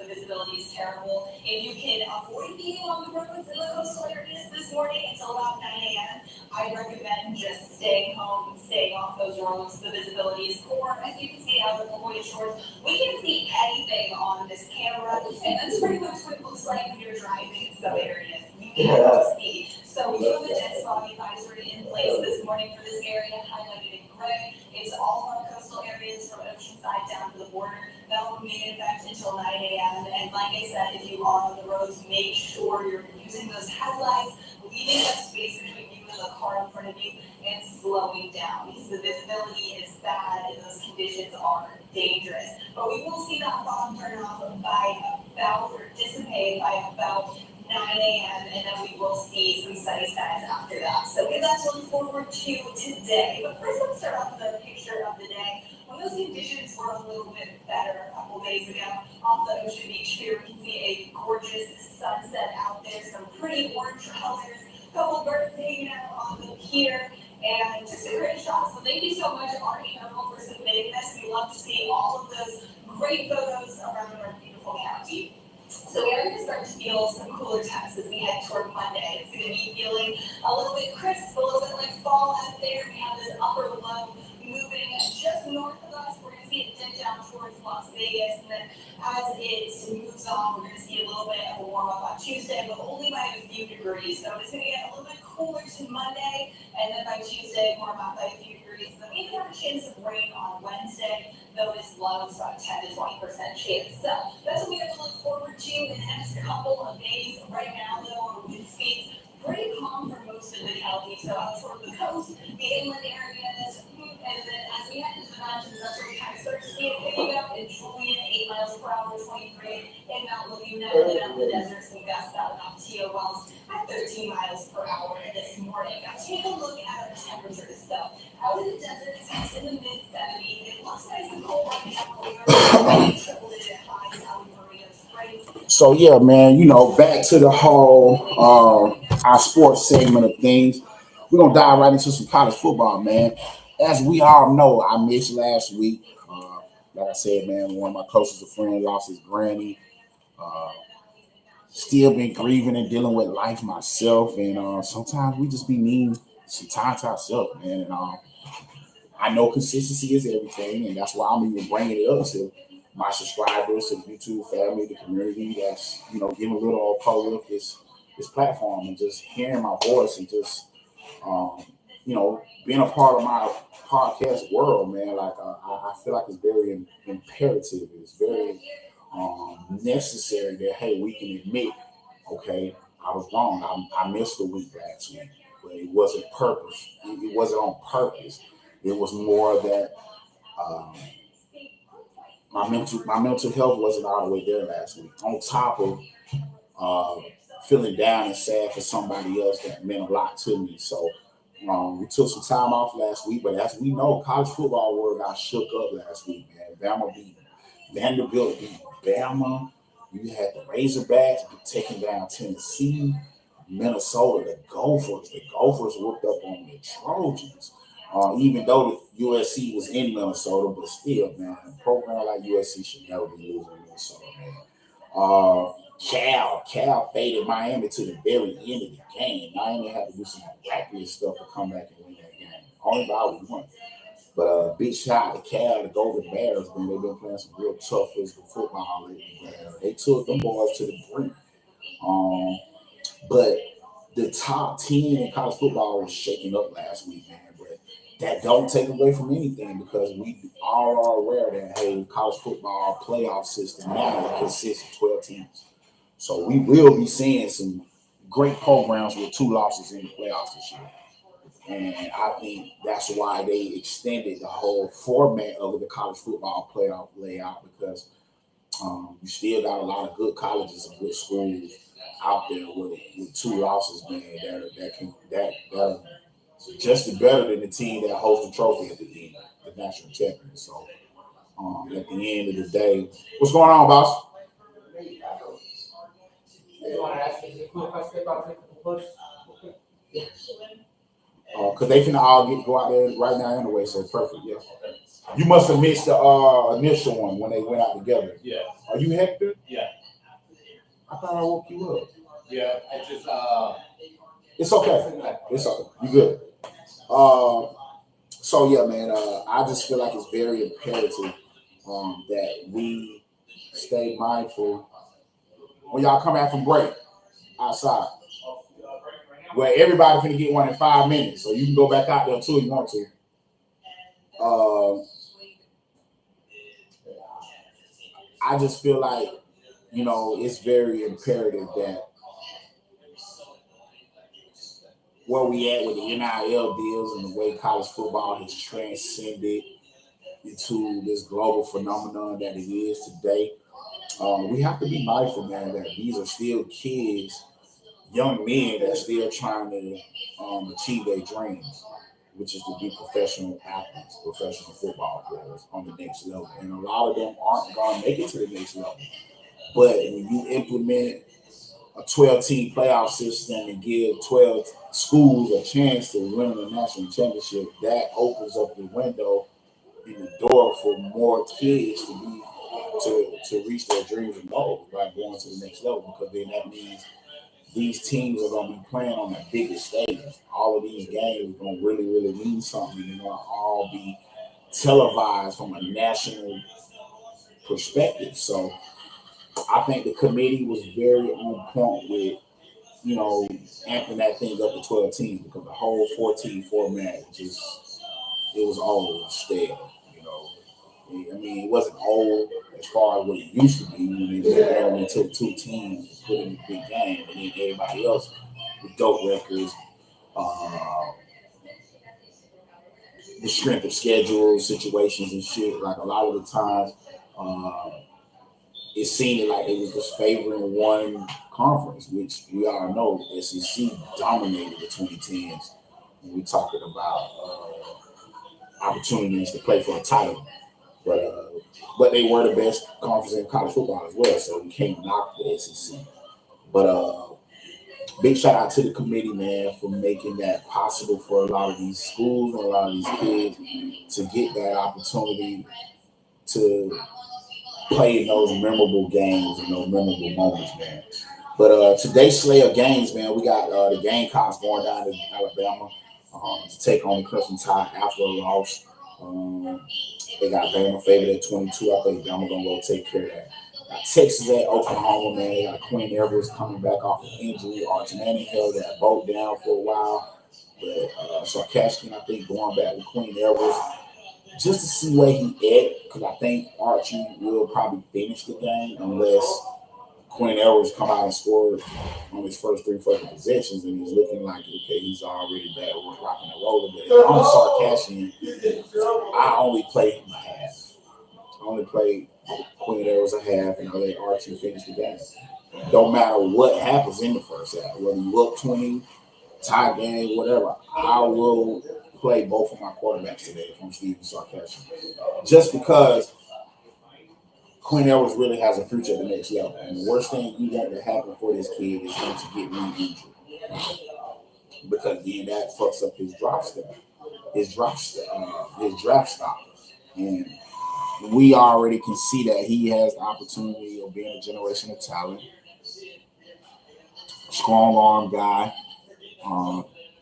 The visibility is terrible. If you can avoid being on the roads in the coastal areas this morning until about 9 a.m., I recommend just staying home and staying off those roads. The visibility is poor. As you can see out of the La Jolla Shores, we can't see anything on this camera, and that's pretty much what it looks like when you're driving in some areas. You can't see. So we do have a dense fog advisory in place this morning for this area, highlighted in gray. It's all of our coastal areas from Oceanside down to the border. That will remain in effect until 9 a.m. And like I said, if you are on the roads, make sure you're using those headlights, leaving that space between you and the car in front of you, and slowing down because the visibility is bad and those conditions are dangerous. But we will see that fog turn off by about, or dissipate by about 9 a.m. and then we will see some sunny skies after that. So we have that to look forward to today. But first, let's start off with a picture of the day. When those conditions were a little bit better a couple days ago, off the Ocean Beach here, we can see a gorgeous sunset out there, some pretty orange colors, a couple of birds hanging out on the pier, and just a great shot. So thank you so much, Artie Earl, for submitting this. We love to see all of those great photos around our beautiful county. So we are going to start to feel some cooler temps as we head toward Monday. It's going to be feeling a little bit crisp, a little bit like fall out there. We have this upper low moving just north of us. We're going to see it dip down towards Las Vegas. And then as it moves on, we're going to see a little bit of a warm up on Tuesday, but only by a few degrees. So it's going to get a little bit cooler to Monday. And then by Tuesday, warm up by a few degrees. Then we even have a chance of rain on Wednesday, though it's low, it's about 10 to 20% chance. So that's what we have to look forward to in the next couple of days. Right now, though, our wind speeds pretty calm for most of the county. So out toward the coast, the inland areas, and then as we head into the mountains, that's where we kind of start to see it picking up in Julian, 8 miles per hour, 23 in Mount Laguna, and then out in the desert, some gusts out in Ocotillo Wells at 13 miles per hour this morning. Now take a look at our temperatures. So out in the desert, it's in the mid-70s. It looks nice and cold right now. We are triple-digit highs out in Marina Springs. So yeah, man, back to the whole our sports segment of things. We're gonna dive right into some college football, man. As we all know, I missed last week. Like I said, man, one of my closest friends lost his granny. Uh, Still been grieving and dealing with life myself, and sometimes we just be needing some time to ourselves, man. And I know consistency is everything, and that's why I'm even bringing it up to my subscribers, to the YouTube family, the community that's giving a little old pro with this platform and just hearing my voice and just being a part of my podcast world, man. Like I feel like it's very imperative. It's very necessary that hey, we can admit, okay, I was wrong. I missed a week last week, but it wasn't purpose. It wasn't on purpose. It was more that um, my mental health wasn't all the way there last week. On top of feeling down and sad for somebody else that meant a lot to me. So we took some time off last week, but as we know, college football world got shook up last week, man. Bama beat Vanderbilt beat Bama. You had the Razorbacks taking down Tennessee, Minnesota, the Gophers. The Gophers whooped up on the Trojans. Even though the USC was in Minnesota, but still, man, a program like USC should never be losing in Minnesota, man. Cal faded Miami to the very end of the game. Miami had to do some miraculous stuff to come back and win that game. Only by one. But big shot to Cal, the Golden Bears, man. They've been playing some real tough physical football lately. Man. They took them boys to the brink. But the top 10 in college football was shaking up last week, man. But that don't take away from anything because we all are aware that, hey, college football playoff system now consists of 12 teams. So we will be seeing some great programs with two losses in the playoffs this year. And I think that's why they extended the whole format of the college football playoff layout because you still got a lot of good colleges and good schools out there with two losses, man. That just better than the team that holds the trophy at the end, the national champion. So at the end of the day, what's going on, boss? Because they finna all go out there right now anyway, so perfect, yeah. You must have missed the initial one when they went out together. Yeah. Are you Hector? Yeah. I thought I woke you up. Yeah. It's just It's okay. It's okay. You good. So yeah, man. I just feel like it's very imperative that we stay mindful when y'all come out from break outside, where everybody finna get one in 5 minutes, so you can go back out there too if you want to. I just feel like, it's very imperative that where we at with the NIL deals and the way college football has transcended into this global phenomenon that it is today, we have to be mindful, man, that these are still kids, young men that are still trying to achieve their dreams, which is to be professional athletes, professional football players on the next level. And a lot of them aren't going to make it to the next level. But when you implement a 12-team playoff system and give 12 schools a chance to win the national championship, that opens up the window and the door for more kids to reach their dreams and goals by going to the next level, because then that means these teams are going to be playing on the biggest stage. All of these games are going to really, really mean something. They're going to all be televised from a national perspective. So I think the committee was very on point with, amping that thing up to 12 teams, because the whole 14 format it was old and stale. I mean, it wasn't old as far as what it used to be when they only took 2 teams to put in a big game, and then everybody else with dope records, the strength of schedule situations and shit. Like a lot of the times, it seemed like they was just favoring one conference, which we all know SEC dominated the 2010s when we're talking about opportunities to play for a title. But they were the best conference in college football as well, so you can't knock the SEC. But big shout out to the committee, man, for making that possible for a lot of these schools and a lot of these kids to get that opportunity to play in those memorable games and those memorable moments, man. But today's slate of games, man, we got the Gamecocks going down to Alabama to take on the Crimson Tide after a loss. They got Bama favored at 22. I think Bama gonna go take care of that. Got Texas at Oklahoma, man. They got Quinn Edwards coming back off of injury. Arch Manning held that boat down for a while. But Sarkisian, I think, going back with Quinn Edwards just to see where he at, because I think Archie will probably finish the game unless Quinn Edwards come out and score on his first 3 fucking possessions, and he's looking like, okay, he's already back with rocking and rolling. But if I'm Sarkisian, I only play him a half. I only play Quinn Edwards a half, and I let Archie finish the game. Don't matter what happens in the first half, whether you up 20, tie game, whatever, I will play both of my quarterbacks today if I'm Steven Sarkisian. Just because Quinn Edwards really has a future at the next level. And the worst thing you want to happen for this kid is him to get re-injured. Because then that fucks up his draft stock. And we already can see that he has the opportunity of being a generational talent. Strong arm guy.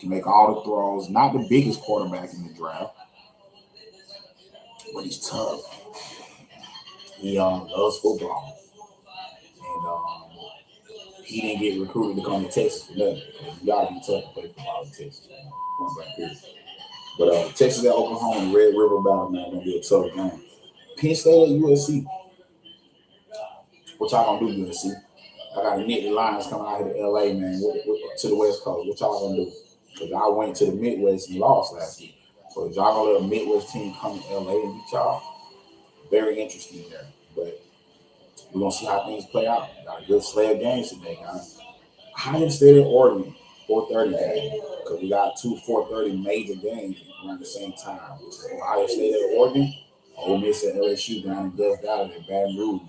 Can make all the throws. Not the biggest quarterback in the draft. But he's tough. He loves football. And he didn't get recruited to come to Texas for nothing. You gotta be tough to play football in Texas, man. But Texas at Oklahoma and Red River Battle, man, gonna be a tough game. Penn State at USC. What y'all gonna do, USC? I got the Nittany Lions coming out here to LA, man, to the West Coast. What y'all gonna do? Because I went to the Midwest and lost last week. So if y'all gonna let a Midwest team come to LA and beat y'all, very interesting there. But we're gonna see how things play out. Got a good slate of games today, guys. Ohio State at Oregon, 4:30 game. Because we got 2 4:30 major games around the same time. Ohio State at Oregon, Ole Miss at LSU down in Death Valley at Baton Rouge.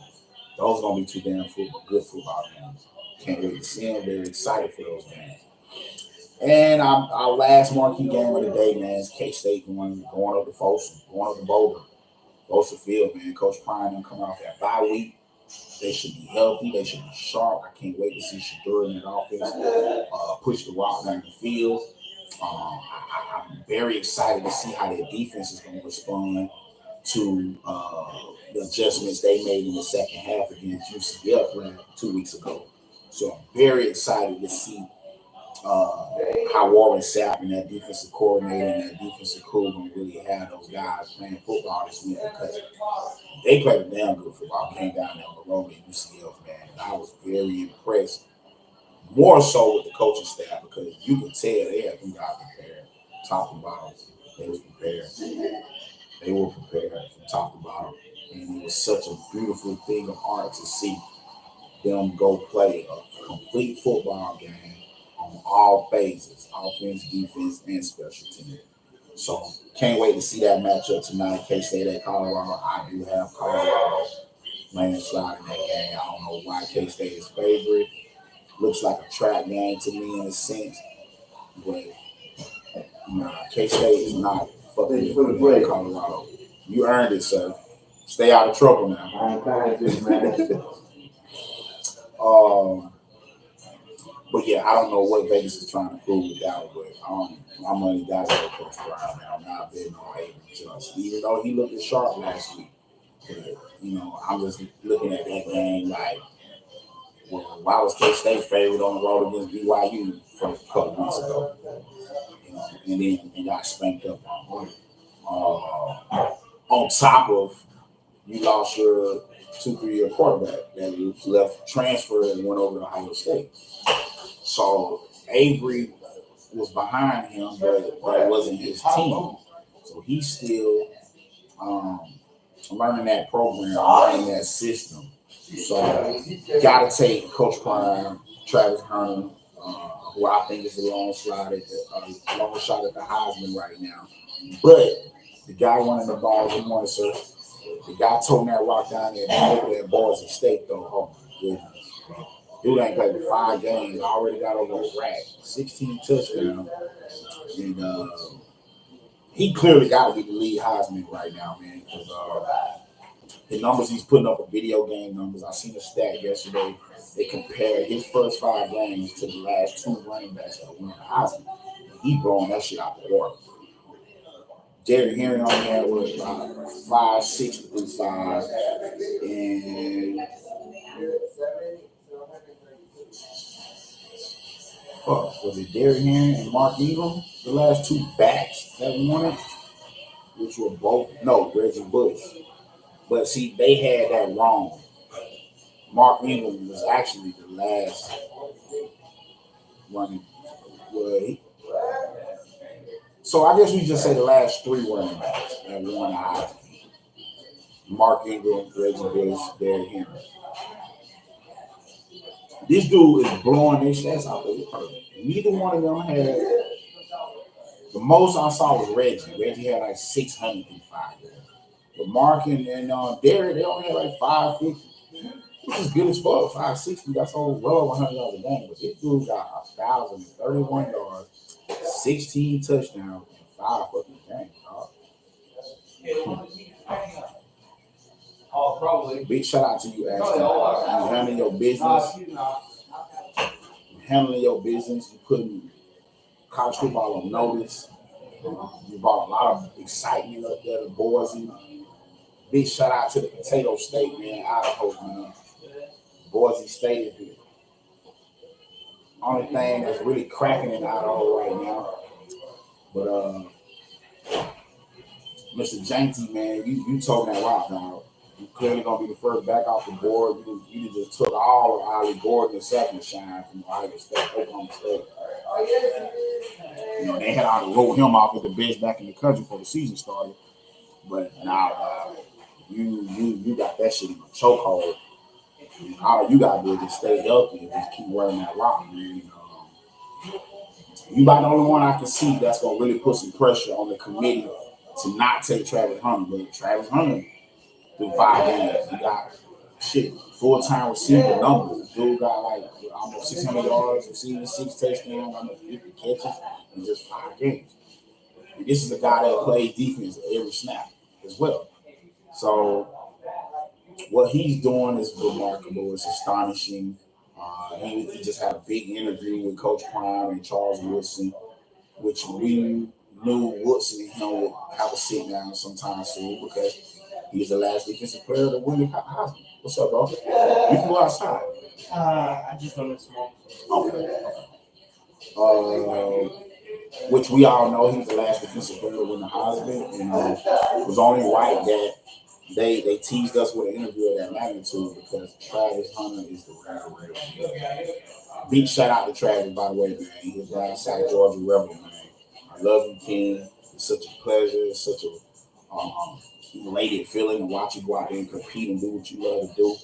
Those are gonna be 2 damn good football games. Can't wait to see them. Very excited for those games. And our last marquee game of the day, man, is K-State going up to Folsom, going up to Boulder. Bosa Field, man. Coach Prime them coming off that bye week. They should be healthy. They should be sharp. I can't wait to see Shador in that offense push the rock down the field. I'm very excited to see how their defense is going to respond to the adjustments they made in the second half against UCF 2 weeks ago. So I'm very excited to see how Warren Sapp and that defensive coordinator and that defensive crew going to really have those guys playing football this week, because they played a damn good football game down there on the road at UCF, man. And I was very impressed, more so with the coaching staff, because you can tell they had them guys prepared, top to bottom. They was prepared. They were prepared from top to bottom. And it was such a beautiful thing of art to see them go play a complete football game on all phases, offense, defense, and special teams. So can't wait to see that matchup tonight. K-State at Colorado. I do have Colorado landslide in that game. I don't know why K-State is favorite. Looks like a trap game to me in a sense, but K-State is not fucking with Colorado. You earned it, sir. Stay out of trouble now. But yeah, I don't know what Vegas is trying to prove with that, but my money got to go Coach Brown, man. I'm not betting on Avery Johnson, even though he looked sharp last week. But, I'm just looking at that game like, well, why was K-State favorite on the road against BYU for a couple weeks ago? And then got spanked up on top of you lost your 2-3-year quarterback that left transfer and went over to Ohio State. So Avery was behind him, but that wasn't his team. So he's still learning that program, learning that system. So got to take Coach Prime, Travis Hunter, who I think is a long shot at the Heisman right now. But the guy running the ball, good morning, sir. The guy toting that rock down there at Boise State, though. Oh my goodness. Dude ain't played 5 games. Already got over a rack. 16 touchdowns. And he clearly got to be the lead Heisman right now, man. Because the numbers he's putting up are video game numbers. I seen a stat yesterday. They compared his first 5 games to the last 2 running backs that won the Heisman. He blowing that shit out the water. Derrick Henry on there was 5.65, and was it Derrick Henry and Mark Ingram, the last 2 backs that won it, which were Reggie Bush. But see, they had that wrong. Mark Ingram was actually the last running. So I guess we just say the last 3 running backs that won the Heisman. Mark Ingram, Reggie Bush, Derrick Henry. This dude is blowing their stats out the water. Neither one of them had. The most I saw was Reggie. Reggie had like 605. But Mark and Derrick, they only had like 550. Which is good as fuck. 560. That's all well over $100 a game. But this dude got 1,031 yards, 16 touchdowns, and 5 fucking games, dog. Oh, probably. Big shout out to you, Ashton. You handling your business. You putting college football on notice. You brought a lot of excitement up there to Boise. Big shout out to the Potato State, man. Idaho, man. Boise State is the only thing that's really cracking in Idaho right now. But Mr. Janty, man, you told that rock, dog. You clearly gonna be the first back off the board. You just took all of Ollie Gordon and second shine from Ohio State, Oklahoma State. They had to roll him off with the bench back in the country before the season started. But now, you got that shit in a chokehold. All you gotta do is just stay healthy and just keep wearing that rock, man. You about the only one I can see that's gonna really put some pressure on the committee to not take Travis Hunter. But Travis Hunter, through 5 games, he got full-time receiver numbers. Dude got like almost 600 yards receiving, 6 touchdowns, almost 50 catches in just 5 games. And this is a guy that plays defense every snap as well. So what he's doing is remarkable. It's astonishing. He just had a big interview with Coach Prime and Charles Woodson, which we knew Woodson and him would have a sit down sometime soon because he's the last defensive player to win the Heisman. What's up, bro? You can go outside. I just don't smoke. Okay. Which we all know he's the last defensive player to win the Heisman, and it was only right that they teased us with an interview of that magnitude because Travis Hunter is the real deal. Big shout out to Travis, by the way, man. He's down South Georgia Rebel, man. I love you, King. It's such a pleasure. It's such a elated feeling to watch you go out there and compete and do what you love to do.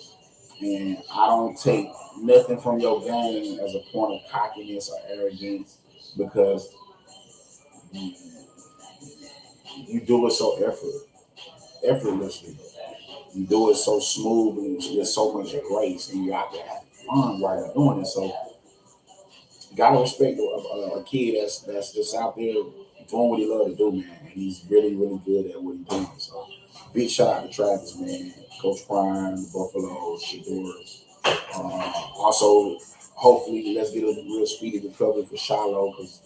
And I don't take nothing from your game as a point of cockiness or arrogance because you do it so effortlessly. You do it so smooth and with so much grace, and you have to have fun while you're doing it. So you gotta respect a kid that's just out there doing what he loves to do, man. And he's really, really good at what he's doing. So big shout out to Travis, man. Coach Prime, the Buffalo, Shador. Also, hopefully, let's get a real speedy recovery for Shiloh because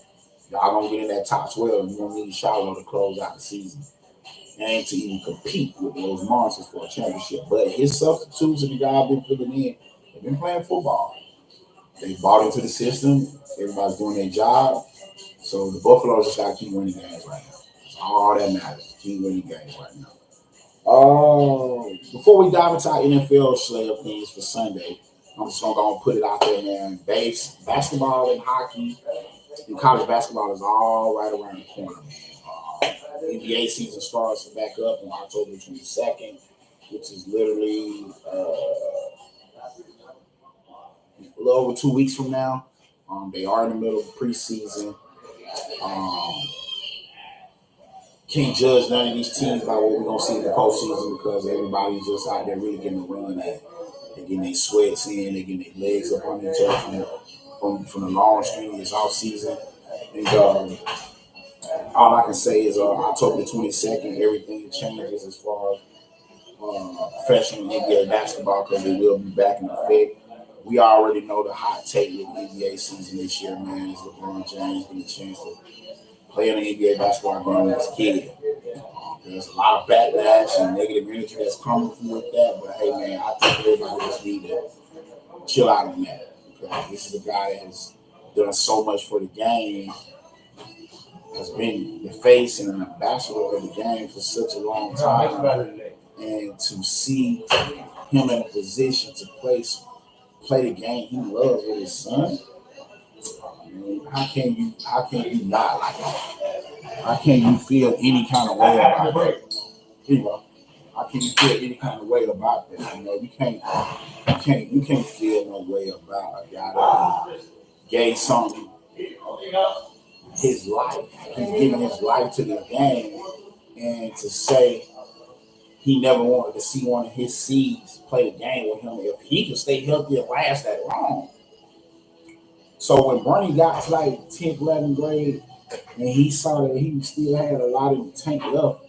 y'all gonna get in that top 12. You're gonna need Shiloh to close out the season and to even compete with those monsters for a championship. But his substitutes and the guy been filling in, they've been playing football. They bought into the system. Everybody's doing their job. So the Buffalo just gotta keep winning games right now. That's all that matters. Keep winning games right now. Before we dive into our NFL slate of things for Sunday, I'm just gonna go and put it out there, man. Basketball and hockey and college basketball is all right around the corner, man. NBA season starts back up on October 22nd, which is literally a little over 2 weeks from now. They are in the middle of preseason. Can't judge none of these teams by what we're going to see in the postseason because everybody's just out there really getting the run at. They're getting their sweats in, they're getting their legs up on each other from the long strenuous off season. And all I can say is October 22nd, everything changes as far as professional NBA basketball because it will be back in effect. We already know the hot take with the NBA season this year, man, is LeBron James getting a chance to play in the NBA basketball game with his kid. There's a lot of backlash and negative energy that's coming with that, but hey, man, I think everybody just need to chill out on that because this is a guy that has done so much for the game, has been the face and an ambassador of the game for such a long time, and to see him in a position to play the game he loves with his son. How can you not like that? How can you feel any kind of way about that? How can you feel any kind of way about that? You can't feel no way about a guy that gave something his life. He's giving his life to the game, and to say he never wanted to see one of his seeds play the game with him if he can stay healthy and last that long. So when Bernie got to like 10th, 11th grade, and he saw that he still had a lot in the tank left,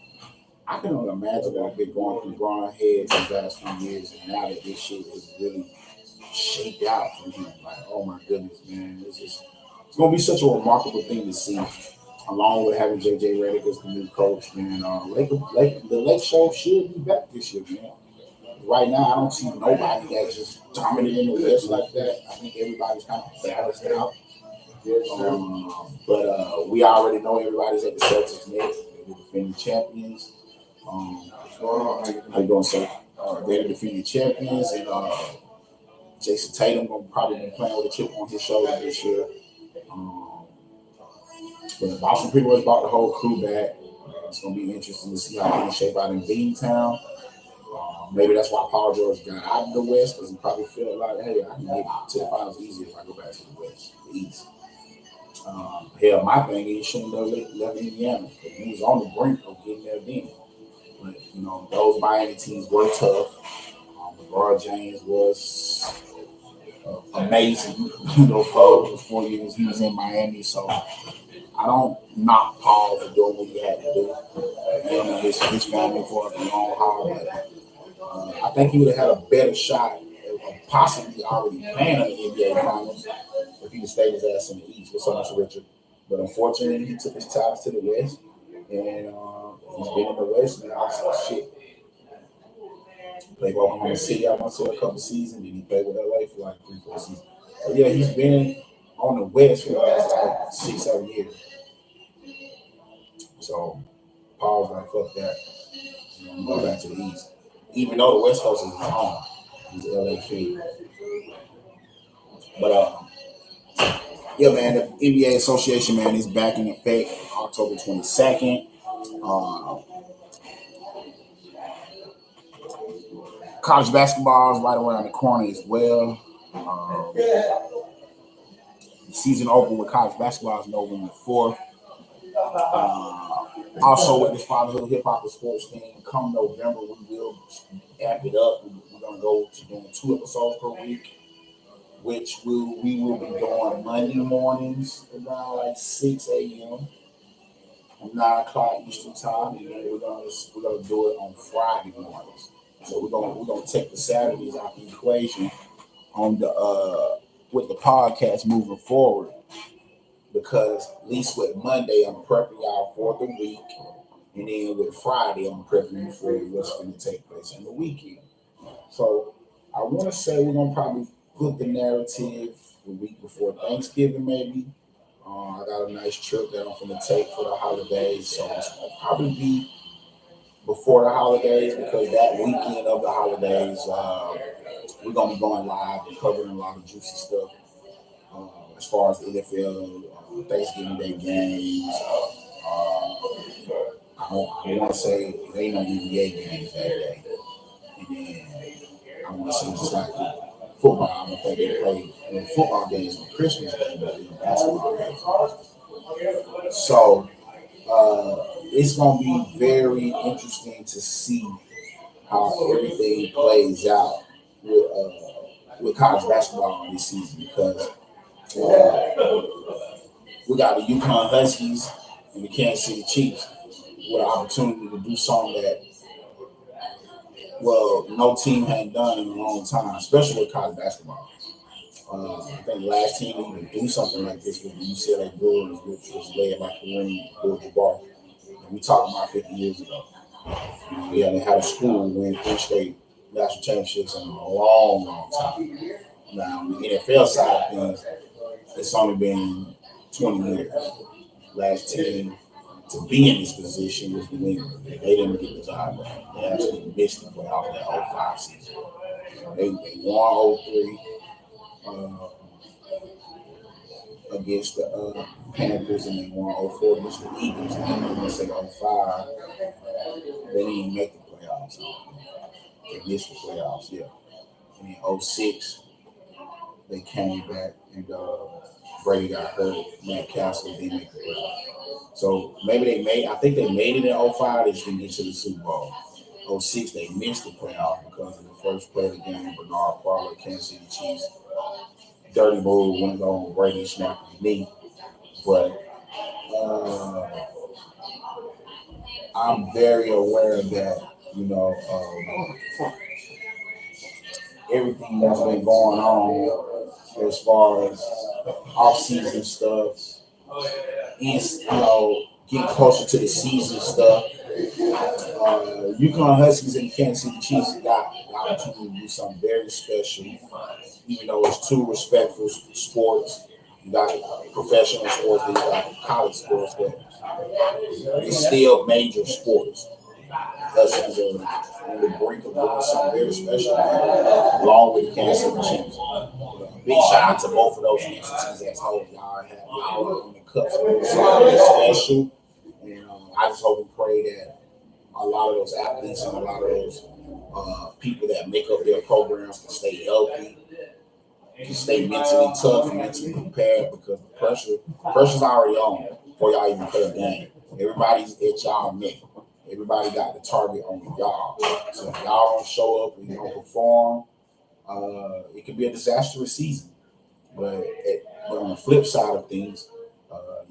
I can only imagine what I've been going through Brian's head these last few years, and now that this shit is really shaped out for him. Like, oh my goodness, man, it's gonna be such a remarkable thing to see, along with having JJ Redick as the new coach, man. The Lake Show should be back this year, man. Right now, I don't see nobody that's just dominant in the West like that. I think everybody's kind of balanced out. But we already know everybody's at the Celtics next. They're the defending champions. How you doing, sir? They're the defending champions, and Jason Tatum gonna probably be playing with a chip on his shoulder this year. But Boston pretty much brought the whole crew back. It's gonna be interesting to see how things shape out in Beantown. Maybe that's why Paul George got out of the West because he probably felt like, hey, I can get to the finals easier if I go back to the West, the East. Hell, my thing is he shouldn't have left Indiana because he was on the brink of getting there then. But, those Miami teams were tough. LeBron James was amazing. For 4 years he was in Miami. So I don't knock Paul for doing what he had to do. Him and his family for a long haul. I think he would have had a better shot of possibly already playing in the NBA Finals if he would stayed his ass in the East with so much Richard. But unfortunately, he took his talents to the West, and he's been in the West now. So shit. Played with Oklahoma City, I want to say a couple seasons, and he played with LA for like 3-4 seasons. So yeah, he's been on the West for the last like 6-7 years. So Paul's like, fuck that. Go back to the East. Even though the West Coast is his home. He's LA King. But yeah, man, the NBA Association, man, is back in effect October 22nd. College basketball is right around the corner as well. The season open with college basketball is November 4th. Also, with this Fatherhood Hip Hop and Sports thing, come November, we will amp it up. We're going to go to doing 2 episodes per week, which we will be doing Monday mornings around like 6 a.m. 9 o'clock Eastern time, and then we're gonna do it on Friday mornings. So we're gonna take the Saturdays out the equation on the with the podcast moving forward, because at least with Monday I'm prepping y'all for the week, and then with Friday I'm prepping you for what's going to take place on the weekend. So I want to say we're gonna probably put the narrative the week before Thanksgiving, maybe. I got a nice trip that I'm going to take for the holidays, so it's going to probably be before the holidays, because that weekend of the holidays, we're going to be going live and covering a lot of juicy stuff as far as the NFL, Thanksgiving Day games. I want to say there ain't no NBA games that day. And then I want to say just like football, I don't think they play football games on Christmas Day, but then basketball games on Christmas. So it's going to be very interesting to see how everything plays out with college basketball this season, because we got the UConn Huskies and the Kansas City Chiefs with an opportunity to do something that, well, no team hadn't done in a long time, especially with college basketball. I think the last team to even do something like this was the UCLA Brewers, which was led by Kareem Abdul-Jabbar. We talked about 50 years ago. We haven't had a school win 3 straight national championships in a long, long time. Now, on the NFL side of things, it's only been 20 years. Last team to be in this position was New England. They didn't get the job done. They actually missed the playoff that 05 season. They won 03 against the Panthers, and they won 04 against the Eagles. And then I'm going to say 05, they didn't even make the playoffs. They missed the playoffs, yeah. And in 06, they came back, and Brady got hurt. Matt Castle didn't make the playoffs. So maybe I think they made it in 05, they just didn't get to the Super Bowl. 06, they missed the playoff because of the first play of the game, Bernard Parler, Kansas City Chiefs. Dirty move, went on Brady, snapped his knee. But I'm very aware that, everything that's been going on as far as off-season stuff is, getting closer to the season stuff. UConn Huskies and Kansas City Chiefs got the opportunity to do something very special, even though it's 2 respectful sports. You got professional sports, you got college sports, but it's still major sports. Huskies are on the brink of doing something very special, along with the Kansas City Chiefs. Big shout out to both of those entities as whole. Y'all are on the cusp of doing something very special. And I just hope and pray that a lot of those athletes and a lot of those people that make up their programs can stay healthy, can stay mentally tough and mentally prepared, because the pressure's already on before y'all even play a game. Everybody's at y'all neck. Everybody got the target on y'all. So if y'all don't show up and you don't perform, it could be a disastrous season. But on the flip side of things,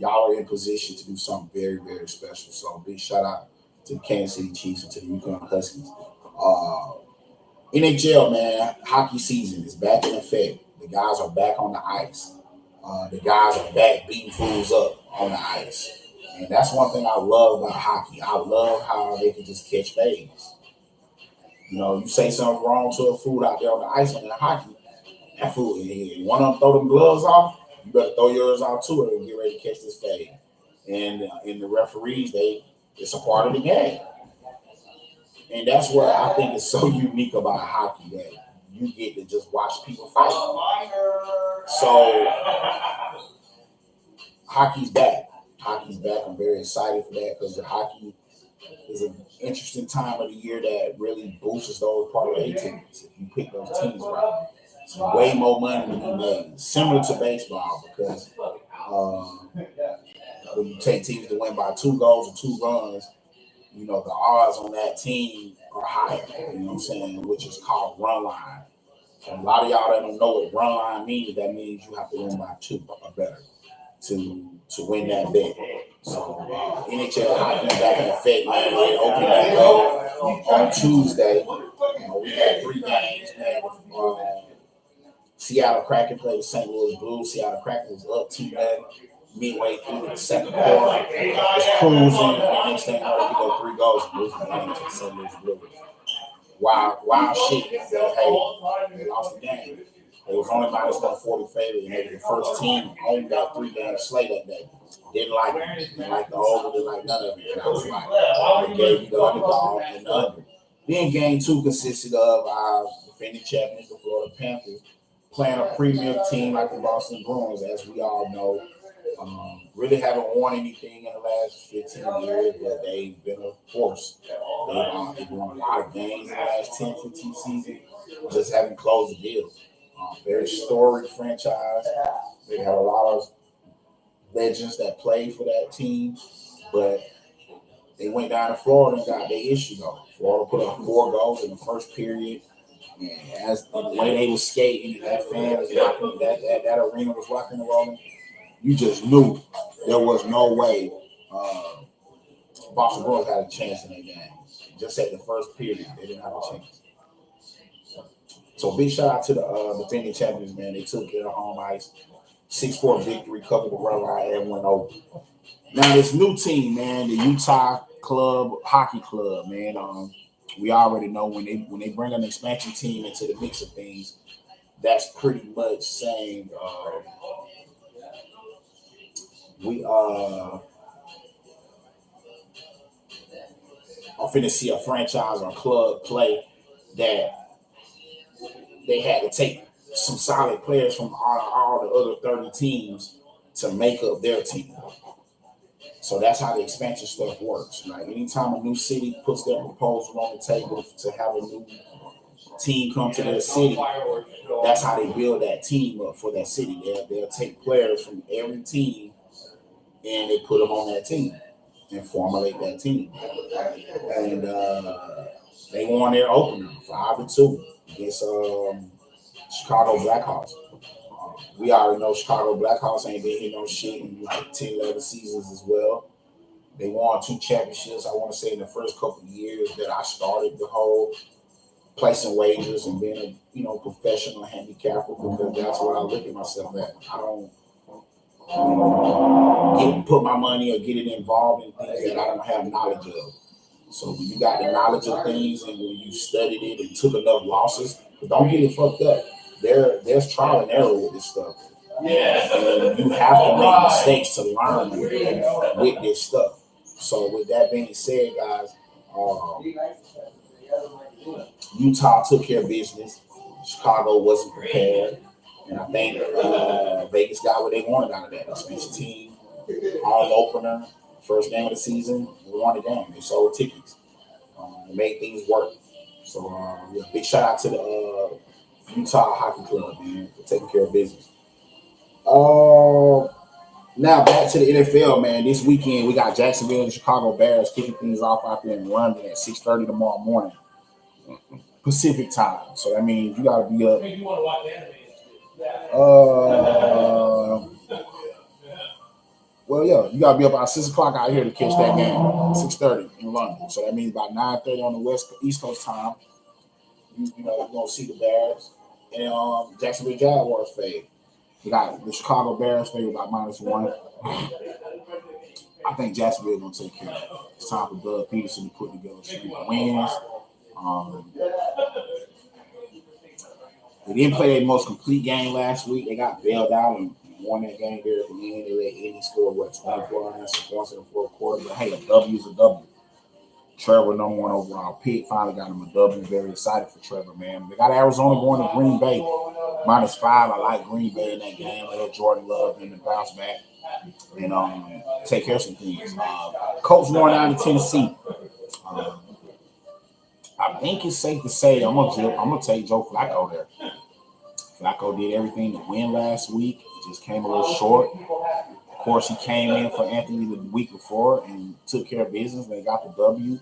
y'all are in position to do something very, very special. So big shout out to the Kansas City Chiefs and to the UConn Huskies. NHL, man, hockey season is back in effect. The guys are back on the ice. The guys are back beating fools up on the ice. And that's one thing I love about hockey. I love how they can just catch fades. You know, you say something wrong to a fool out there on the ice in hockey, that fool, one of them throw them gloves off, you better throw yours off too and get ready to catch this fade. And the referees, it's a part of the game. And that's what I think is so unique about hockey, that you get to just watch people fight. So hockey's back. Hockey's back. I'm very excited for that because the hockey is an interesting time of the year that really boosts those parlay tickets if you pick those teams right. It's way more money to be made. Similar to baseball because when you take teams to win by 2 goals or 2 runs, you know, the odds on that team are higher, you know what I'm saying, which is called run line. So a lot of y'all that don't know what run line means, that means you have to win by 2 or better to win that bet. So NHL hockey back in effect, man. They opened back up on Tuesday. We had 3 games, man. Seattle Kraken played the St. Louis Blues. Seattle Kraken was up 2-0 midway through the second quarter. It's cruising, and next thing you know, they go 3 goals and lose the game to the St. Louis Blues. Wild shit. They lost the game. It was only -140 favorite, and they were the first team on that 3-game slate that day. Didn't like it. Didn't like the over, didn't like none of it. And I was like, they gave you the underdog and the under. Then game 2 consisted of our defending champions, the Florida Panthers, playing a premier team like the Boston Bruins, as we all know. Really haven't won anything in the last 15 years, but they've been a force. They've won a lot of games in the last 10, 15 seasons, just haven't closed the deal. Very storied franchise. They have a lot of legends that play for that team, but they went down to Florida and got their issue though. Florida put up 4 goals in the first period. And as the way they were skating, that fan was rocking, that arena was rocking and rolling. You just knew there was no way Boston Bruins had a chance in that game. Just at the first period, they didn't have a chance. So big shout out to the defending champions, man. They took care of home ice. 6-4 victory, covered the run line, and went over. Now this new team, man, the Utah Hockey Club, man. We already know when they bring an expansion team into the mix of things, that's pretty much saying we are finna see a franchise or club play that they had to take some solid players from all the other 30 teams to make up their team. So that's how the expansion stuff works. Like anytime a new city puts their proposal on the table to have a new team come to their city, that's how they build that team up for that city. They'll take players from every team and they put them on that team and formulate that team. And they won their opener 5-2 against Chicago Blackhawks. We already know Chicago Blackhawks ain't been hitting no shit in like 10, 11 seasons as well. They won 2 championships, I want to say, in the first couple of years that I started the whole placing wagers and being a professional handicapper, because that's what I look at myself at. I don't put my money or get it involved in things that I don't have knowledge of. So when you got the knowledge of things and when you studied it and took enough losses, don't get it fucked up. There's trial and error with this stuff. And you have to make mistakes to learn with this stuff. So with that being said, guys, Utah took care of business. Chicago wasn't prepared. And I think Vegas got what they wanted out of that. Expansion team, home opener, first game of the season, they won the game. They sold tickets. They made things work. So big shout out to the Utah Hockey Club, man, for taking care of business. Now back to the NFL, man. This weekend we got Jacksonville and the Chicago Bears kicking things off out there in London at 6:30 tomorrow morning, Pacific time. So that means you got to be up. gotta be up about 6 o'clock out here to catch that game. 6:30 in London. So that means about 9:30 on the East Coast time. You know, you're gonna see the Bears and Jacksonville Jaguars fade. You got the Chicago Bears fade about -1. I think Jacksonville gonna take care of it. It's time for Doug Peterson to put together some wins. They didn't play their most complete game last week. They got bailed out and won that game there at the end. They let Indy score 24 points in the fourth quarter. But hey, a W is a W. Trevor, number 1 overall pick, finally got him a W. Very excited for Trevor, man. They got Arizona going to Green Bay -5. I like Green Bay in that game. I let Jordan Love and babounce back and take care of some things. Colts going down to Tennessee. I think it's safe to say I'm gonna take Joe Flacco there. Flacco did everything to win last week. He just came a little short. Of course, he came in for Anthony the week before and took care of business. They got the W.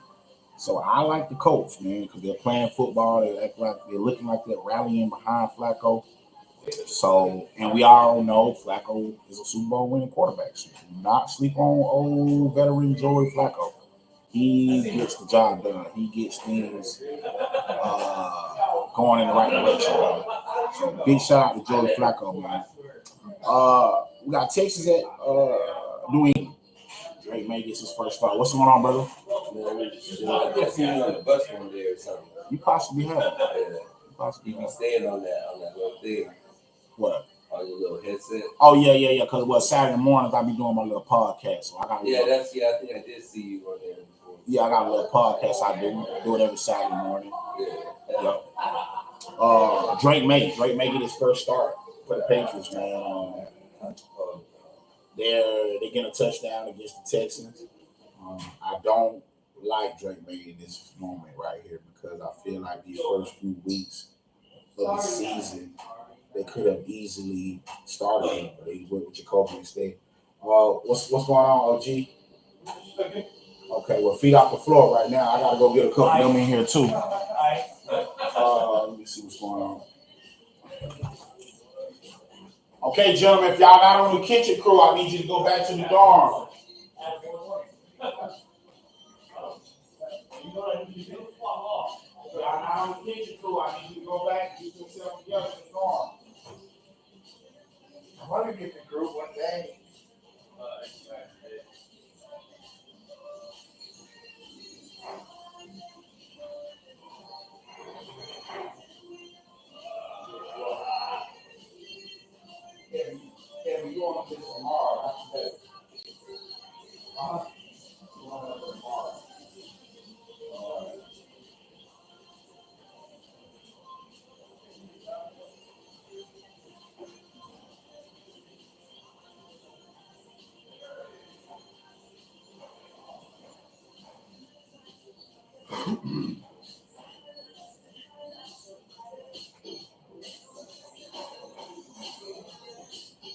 So I like the Colts, man, because they're playing football. They act like they're looking like they're rallying behind Flacco. So, and we all know Flacco is a Super Bowl winning quarterback. So do not sleep on old veteran Joey Flacco. He gets the job done. He gets things going in the right direction, man. So big shout out to Joey Flacco, man. We got Texas at New England. Drake May gets his first start. What's going on, brother? I think I seen you on the bus one day or something. You possibly have. Yeah. You possibly You be have. staying on that little thing, What? on your little headset. Oh yeah. Because Saturday mornings I be doing my little podcast, so I got. I think I did see you on there before. Yeah, I got a little podcast I do it every Saturday morning. Yeah. Yep. Drake May get his first start for the Patriots, man. They're getting a touchdown against the Texans. I don't like Drake May in this moment right here because I feel like these first few weeks of the season they could have easily started him, but they went with Jacoby instead. What's going on, OG? Okay, well, feet off the floor right now. I gotta go get a couple of them in here too. Let me see what's going on. Okay, gentlemen, if y'all not on the kitchen crew, I need you to go back to the dorm. If y'all not on the kitchen crew, I need you to go back and get yourself together in the dorm. I want to get the group one day. Yeah, we going up this tomorrow. That's tomorrow.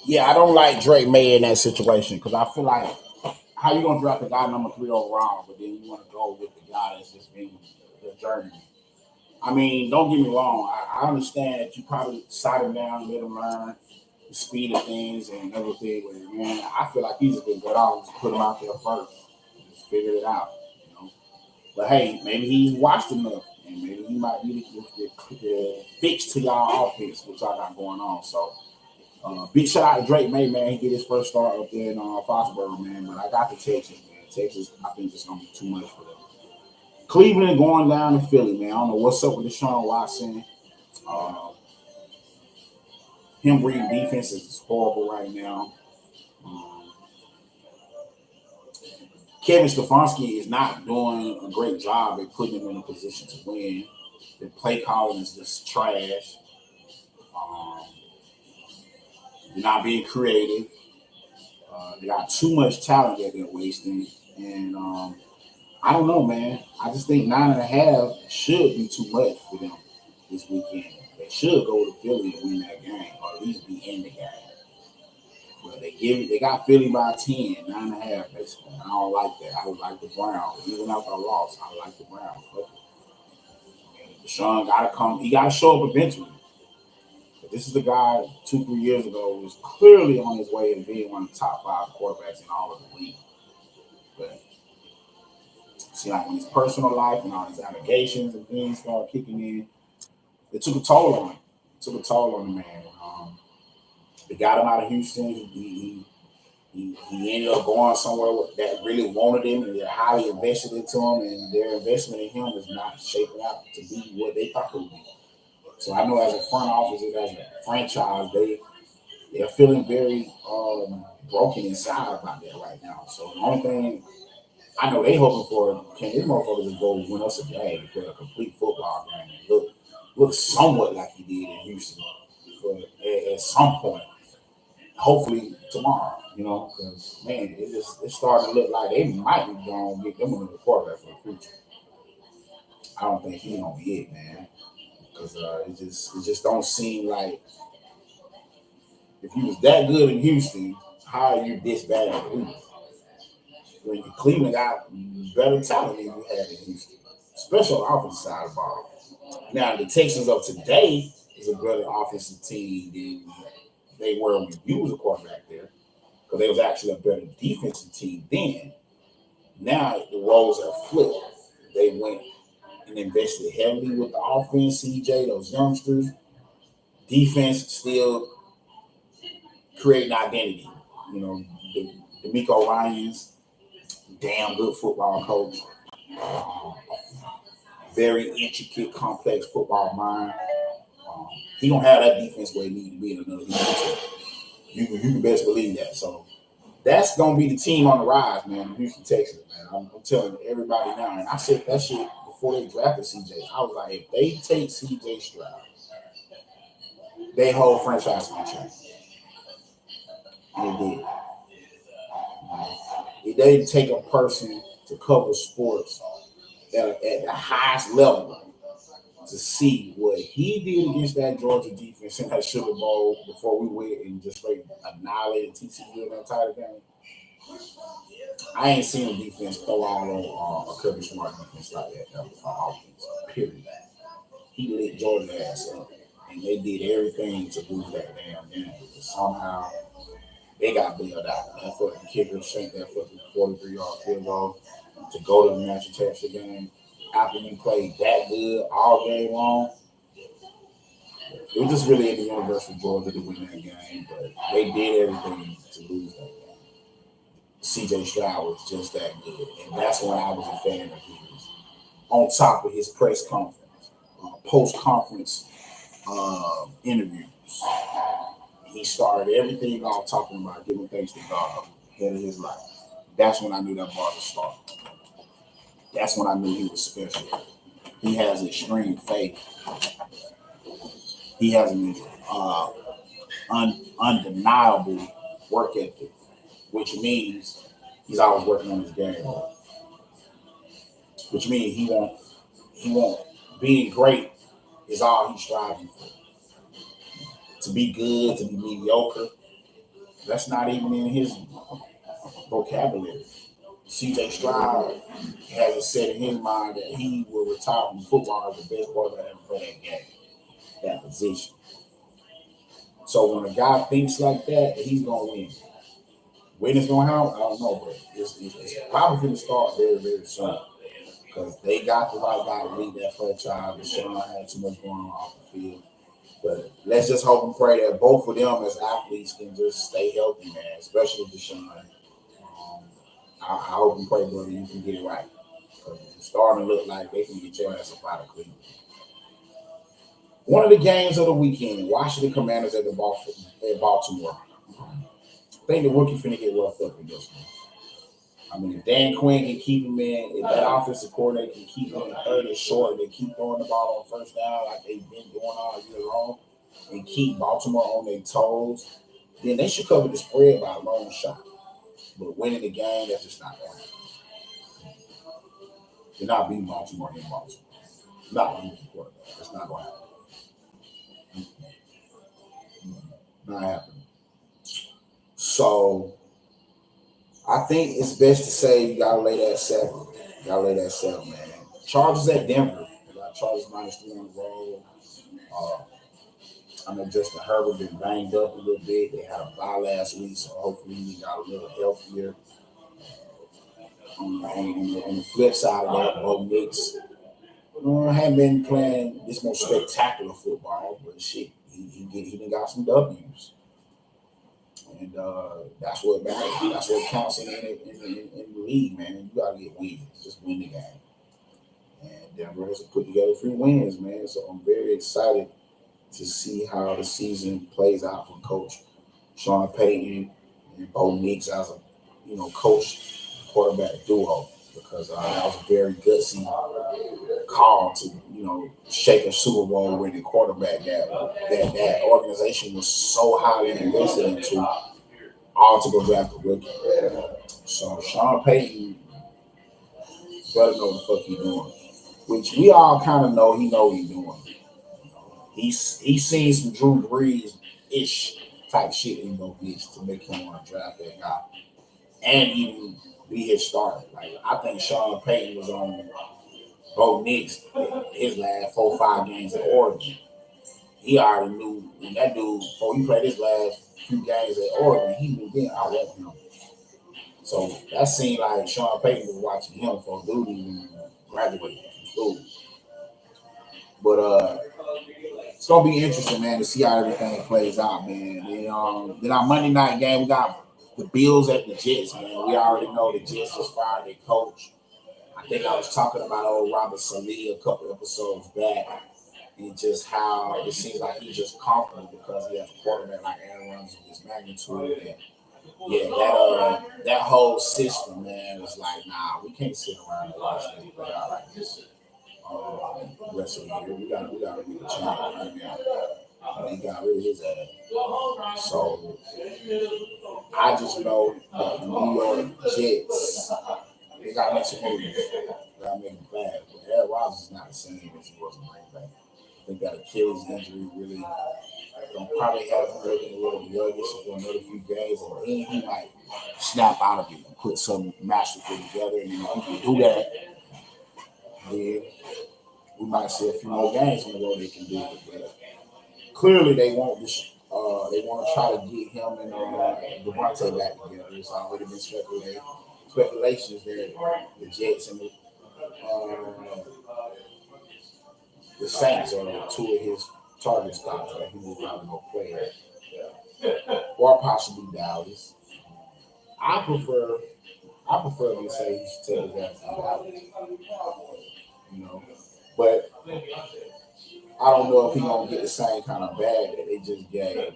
Yeah, I don't like Drake May in that situation because I feel like how you gonna draft the guy number 3 overall, but then you want to go with the guy that's just been the journey. I mean, don't get me wrong. I understand that you probably sat him down, let him learn the speed of things and everything. But man, I feel like he's just been good off. Just put him out there first, just figured it out, you know. But hey, maybe he's watched enough, and maybe he might be the fix to y'all offense, which y'all got going on. So. Big shout out to Drake May, man. He get his first start up there in Foxborough, man. But I got the Texas, man. Texas, I think it's gonna be too much for them. Cleveland going down to Philly, man. I don't know what's up with Deshaun Watson. Him reading defense is horrible right now. Kevin Stefanski is not doing a great job at putting them in a position to win. The play calling is just trash. Not being creative. They got too much talent that they're wasting. And I don't know, man. I just think 9.5 should be too much for them this weekend. They should go to Philly and win that game, or at least be in the game. But they got Philly by 10, 9.5. Basically. I don't like that. I would like the Browns. Even after I lost, I like the Browns. Deshaun gotta come. He gotta show up eventually. This is the guy 2-3 years ago was clearly on his way to being one of the top 5 quarterbacks in all of the league. But see, like when his personal life and all his allegations and things started kicking in, it took a toll on him. It took a toll on the man. They got him out of Houston. He ended up going somewhere that really wanted him, and they're highly invested into him, and their investment in him is not shaping out to be what they thought it would be. So I know as a front office, as a franchise, they're feeling very broken inside about that right now. So the only thing I know they hoping for, can these motherfuckers just go win us a game and play a complete football game and look somewhat like he did in Houston at some point. Hopefully tomorrow, because man, it's starting to look like they might be going to get them another quarterback for the future. I don't think he's gonna be it, man, because it just don't seem like if he was that good in Houston, how are you this bad in Cleveland? When Cleveland got better talent than you had in Houston, especially on the offensive side of the ball. Now the Texans of today is a better offensive team than they were when you was a quarterback there, because they was actually a better defensive team then. Now the roles are flipped. They went and invested heavily with the offense, CJ, those youngsters. Defense still creating identity. The D'Amico Ryans, damn good football coach. Very intricate, complex football mind. He gonna have that defense where he need to be in another year. You can best believe that. So that's gonna be the team on the rise, man. The Houston Texans, man. I'm telling everybody now, and I said that shit before they drafted CJ. I was like, if they take CJ Stroud, their whole franchise gonna change. And it did. If they take a person to cover sports at the highest level to see what he did against that Georgia defense in that Sugar Bowl before we went and just straight annihilated TCU in that title game. I ain't seen a defense throw all on a Kirby Smart defense like that. Offense, period. He lit Georgia's ass up, and they did everything to lose that damn game. Somehow they got bailed out. That fucking kicker shanked that fucking 43-yard field goal to go to the national championship game. After you played that good all game long, it was just really in the universe for Georgia to win that game, but they did everything to lose that game. CJ Stroud was just that good, and that's when I was a fan of his. On top of his press conference, post-conference interviews, he started everything off talking about giving thanks to God head of his life. That's when I knew that bar was started. That's when I knew he was special. He has extreme faith. He has an undeniable work ethic, which means he's always working on his game. Which means he won't being great is all he's striving for. To be good, to be mediocre, that's not even in his vocabulary. CJ Stroud has it set in his mind that he will retire from football as the best quarterback ever play that game, that position. So when a guy thinks like that, he's gonna win. When it's gonna happen, I don't know, but it's probably going to start very, very soon because they got the right guy to lead that franchise. Deshaun had too much going on off the field, but let's just hope and pray that both of them as athletes can just stay healthy, man. Especially Deshaun. I hope and pray, brother, you can get it right. It's starting to look like they can get your ass up out of Cleveland. One of the games of the weekend, Washington Commanders at Baltimore. I think the rookie finna get roughed up in this one. I mean, if Dan Quinn can keep him in, if that offensive coordinator can keep him in third and short, and they keep throwing the ball on first down like they've been doing all year long, and keep Baltimore on their toes, then they should cover the spread by a long shot. But winning the game, that's just not going to happen. You're not beating Baltimore in Baltimore. Not when you can quarterback. That's not going to happen. Not happening. So I think it's best to say you gotta lay that 7. You gotta lay that 7, man. Chargers at Denver. They got Chargers -3 on the road. I know Justin Herbert been banged up a little bit. They had a bye last week, so hopefully he got a little healthier. On the flip side of that, Bo Nix haven't been playing this most spectacular football, but shit, he done got some W's, and that's what matters. That's what counts in the league, man. You gotta get wins, just win the game. And Denver has put together 3 wins, man. So I'm very excited to see how the season plays out for Coach Sean Payton and Bo Nix as a coach quarterback duo, because that was a very gutsy call to shake a Super Bowl winning quarterback that organization was so highly invested into, all to go draft a rookie. So Sean Payton better know the fuck he's doing, which we all kind of know he he's doing. He's seen some Drew Brees-ish type shit in Bo Nix to make him want to draft that guy and even be his starter. Like, I think Sean Payton was on Bo Nix his last 4 or 5 games at Oregon. He already knew, and that dude, before he played his last few games at Oregon, he knew then I want him. So that seemed like Sean Payton was watching him for dude even graduating from school. But it's gonna be interesting, man, to see how everything plays out, man. And, then our Monday night game, we got the Bills at the Jets, man. We already know the Jets just fired their coach. I think I was talking about old Robert Saleh a couple episodes back, and just how it seems like he's just confident because he has a quarterback like Aaron Rodgers of this magnitude. And yeah, that whole system, man, was like, nah, we can't sit around and watch them play out like this. The rest of the year, we got to be the champion right now. He got rid of his ass. So I just know that the New York Jets, they got to make some moves. They got to make them fast. But Aaron Rodgers is not the same as he was in Green Bay. I think that Achilles injury really gonna probably have him looking a little sluggish for another few games, and then he might snap out of it and put some masterful together. And if he can do that, then we might see a few more games in a row they can do it. But clearly, they want this. They want to try to get him and Devontae back together. It's already been speculations that the Jets and the Saints are 2 of his target spots that he will probably go play at, or possibly Dallas. I prefer to say he should take his ass to Dallas, but I don't know if he's gonna get the same kind of bag that they just gave.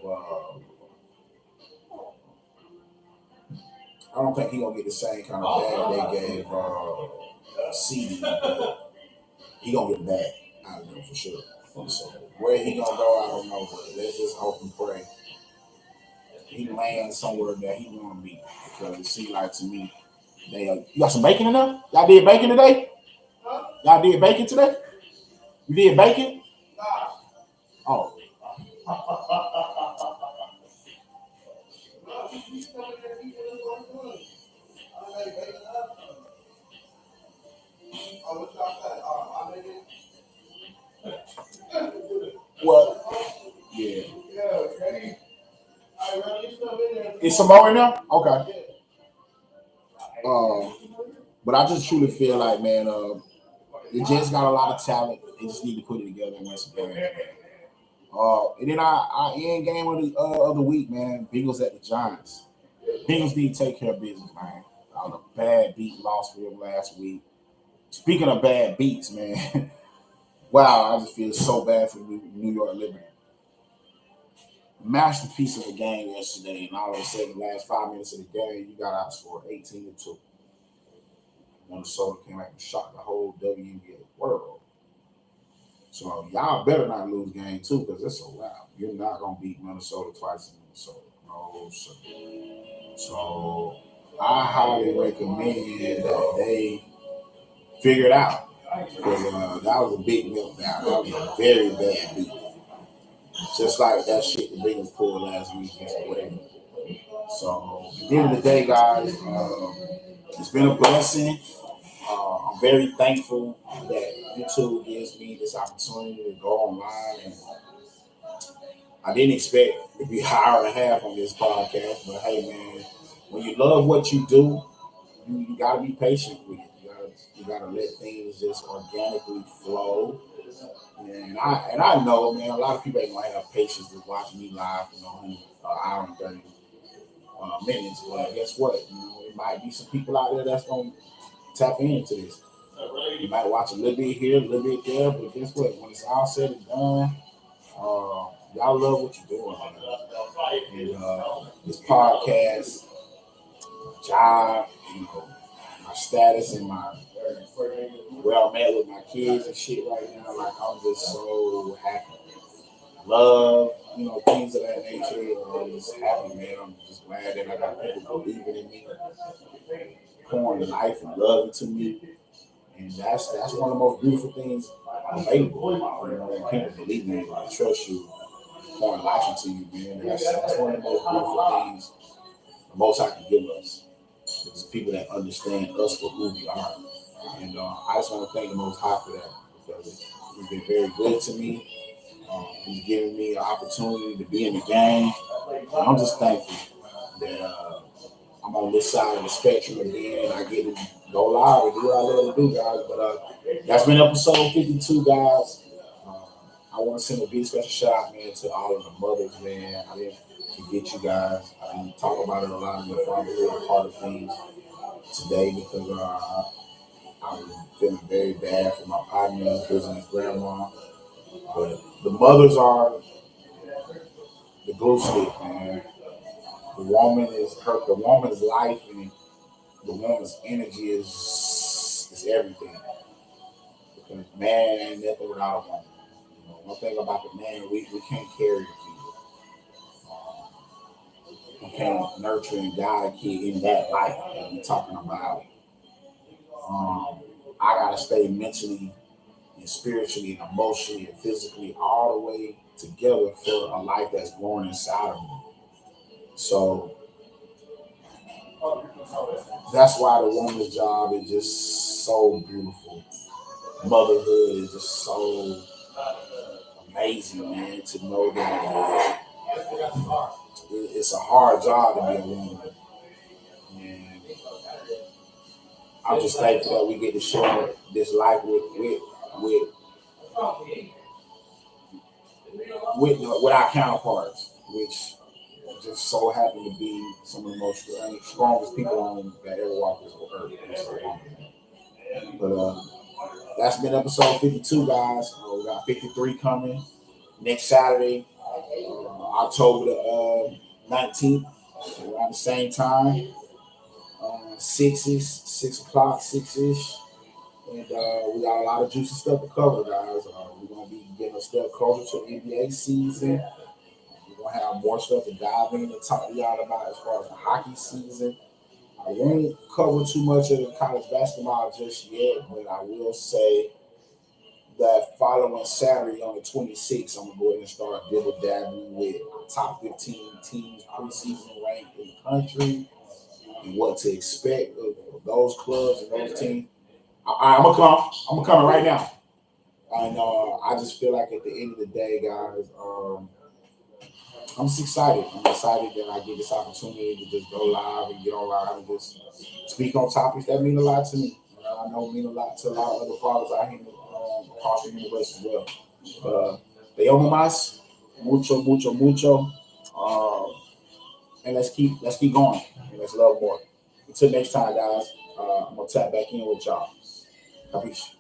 I don't think he's gonna get the same kind of bag they gave CD. He gonna get back out of them for sure. So where he gonna go, I don't know. But let's just hope and pray he lands somewhere that he wanna be. Because it seems like to me, you got some bacon in there? Y'all did bacon today? Y'all did bacon today? You did bacon? Oh. Well, yeah. Is some more in there? Okay. But I just truly feel like, man, the Jets got a lot of talent. They just need to put it together and win some games. And then our end game of the week, man, Bengals at the Giants. Bengals need to take care of business, man. On a bad beat loss for them last week. Speaking of bad beats, man, wow, I just feel so bad for New York Liberty. Masterpiece of the game yesterday, and all of a sudden, the last 5 minutes of the game, you got outscored 18-2. Minnesota came back and shot the whole WNBA world. So y'all better not lose game 2 because it's a wrap. You're not gonna beat Minnesota twice in Minnesota. No, sir. So I highly recommend that they figure it out because that was a big meltdown. That was a very bad beat. Just like that shit the Bengals pulled last week against the Ravens. So at the end of the day, guys, it's been a blessing. I'm very thankful that YouTube gives me this opportunity to go online and I didn't expect it to be an hour and a half on this podcast, but hey, man, when you love what you do, you gotta be patient with it. You gotta let things just organically flow. And I know, man, a lot of people ain't gonna have patience to watch me live for an hour and 30 minutes. But guess what? It might be some people out there that's gonna tap into this. You might watch a little bit here, a little bit there, but guess what? When it's all said and done, y'all love what you're doing, man. And this podcast, job, my status and where I'm at with my kids and shit right now, like I'm just so happy. Love, things of that nature. I'm just happy, man. I'm just glad that I got people believing in me, pouring life and love into me. And that's one of the most beautiful things available. When people believe in you, I trust you, pouring life into you, man. That's one of the most beautiful things the most I can give us. It's people that understand us for who we are. And I just want to thank the Most High for that, because he's been very good to me. He's given me an opportunity to be in the game. And I'm just thankful that I'm on this side of the spectrum again, and I get to go live and do what I love to do, guys. But that's been episode 52, guys. I want to send a big special shout out, man, to all of the mothers, man. I didn't forget you guys. I didn't talk about it a lot in the fatherhood part of things today, because I'm feeling very bad for my partner, losing his grandma. But the mothers are the glue stick, man. The woman's life and the woman's energy is everything. Because man ain't nothing without a woman. One thing about the man, we can't carry a kid. We can't nurture and guide a kid in that life that we're talking about. I gotta stay mentally and spiritually and emotionally and physically all the way together for a life that's growing inside of me. So that's why the woman's job is just so beautiful. Motherhood is just so amazing, man, to know that it's a hard job to be a woman. And I'm just thankful that we get to share this life with our counterparts, which just so happen to be some of the most strongest people on that ever walked this earth. But that's been episode 52, guys. We got 53 coming next Saturday, October the 19th, around the same time. 6 o'clock, 6-ish. And we got a lot of juicy stuff to cover, guys. We're going to be getting a step closer to the NBA season. We're going to have more stuff to dive in and talk to y'all about as far as the hockey season. I won't cover too much of the college basketball just yet, but I will say that following Saturday on the 26th, I'm going to go ahead and start dibble-dabbling with top 15 teams preseason ranked in the country and what to expect of those clubs and those teams. I'm coming right now. And I just feel like at the end of the day, guys, I'm just excited. I'm excited that I get this opportunity to just go live and get on live and just speak on topics that mean a lot to me. I know mean a lot to a lot of other fathers out here across the universe as well. But te amo más, mucho, mucho, mucho. And let's keep going. And let's love more. Until next time, guys, I'm gonna tap back in with y'all. Capiche?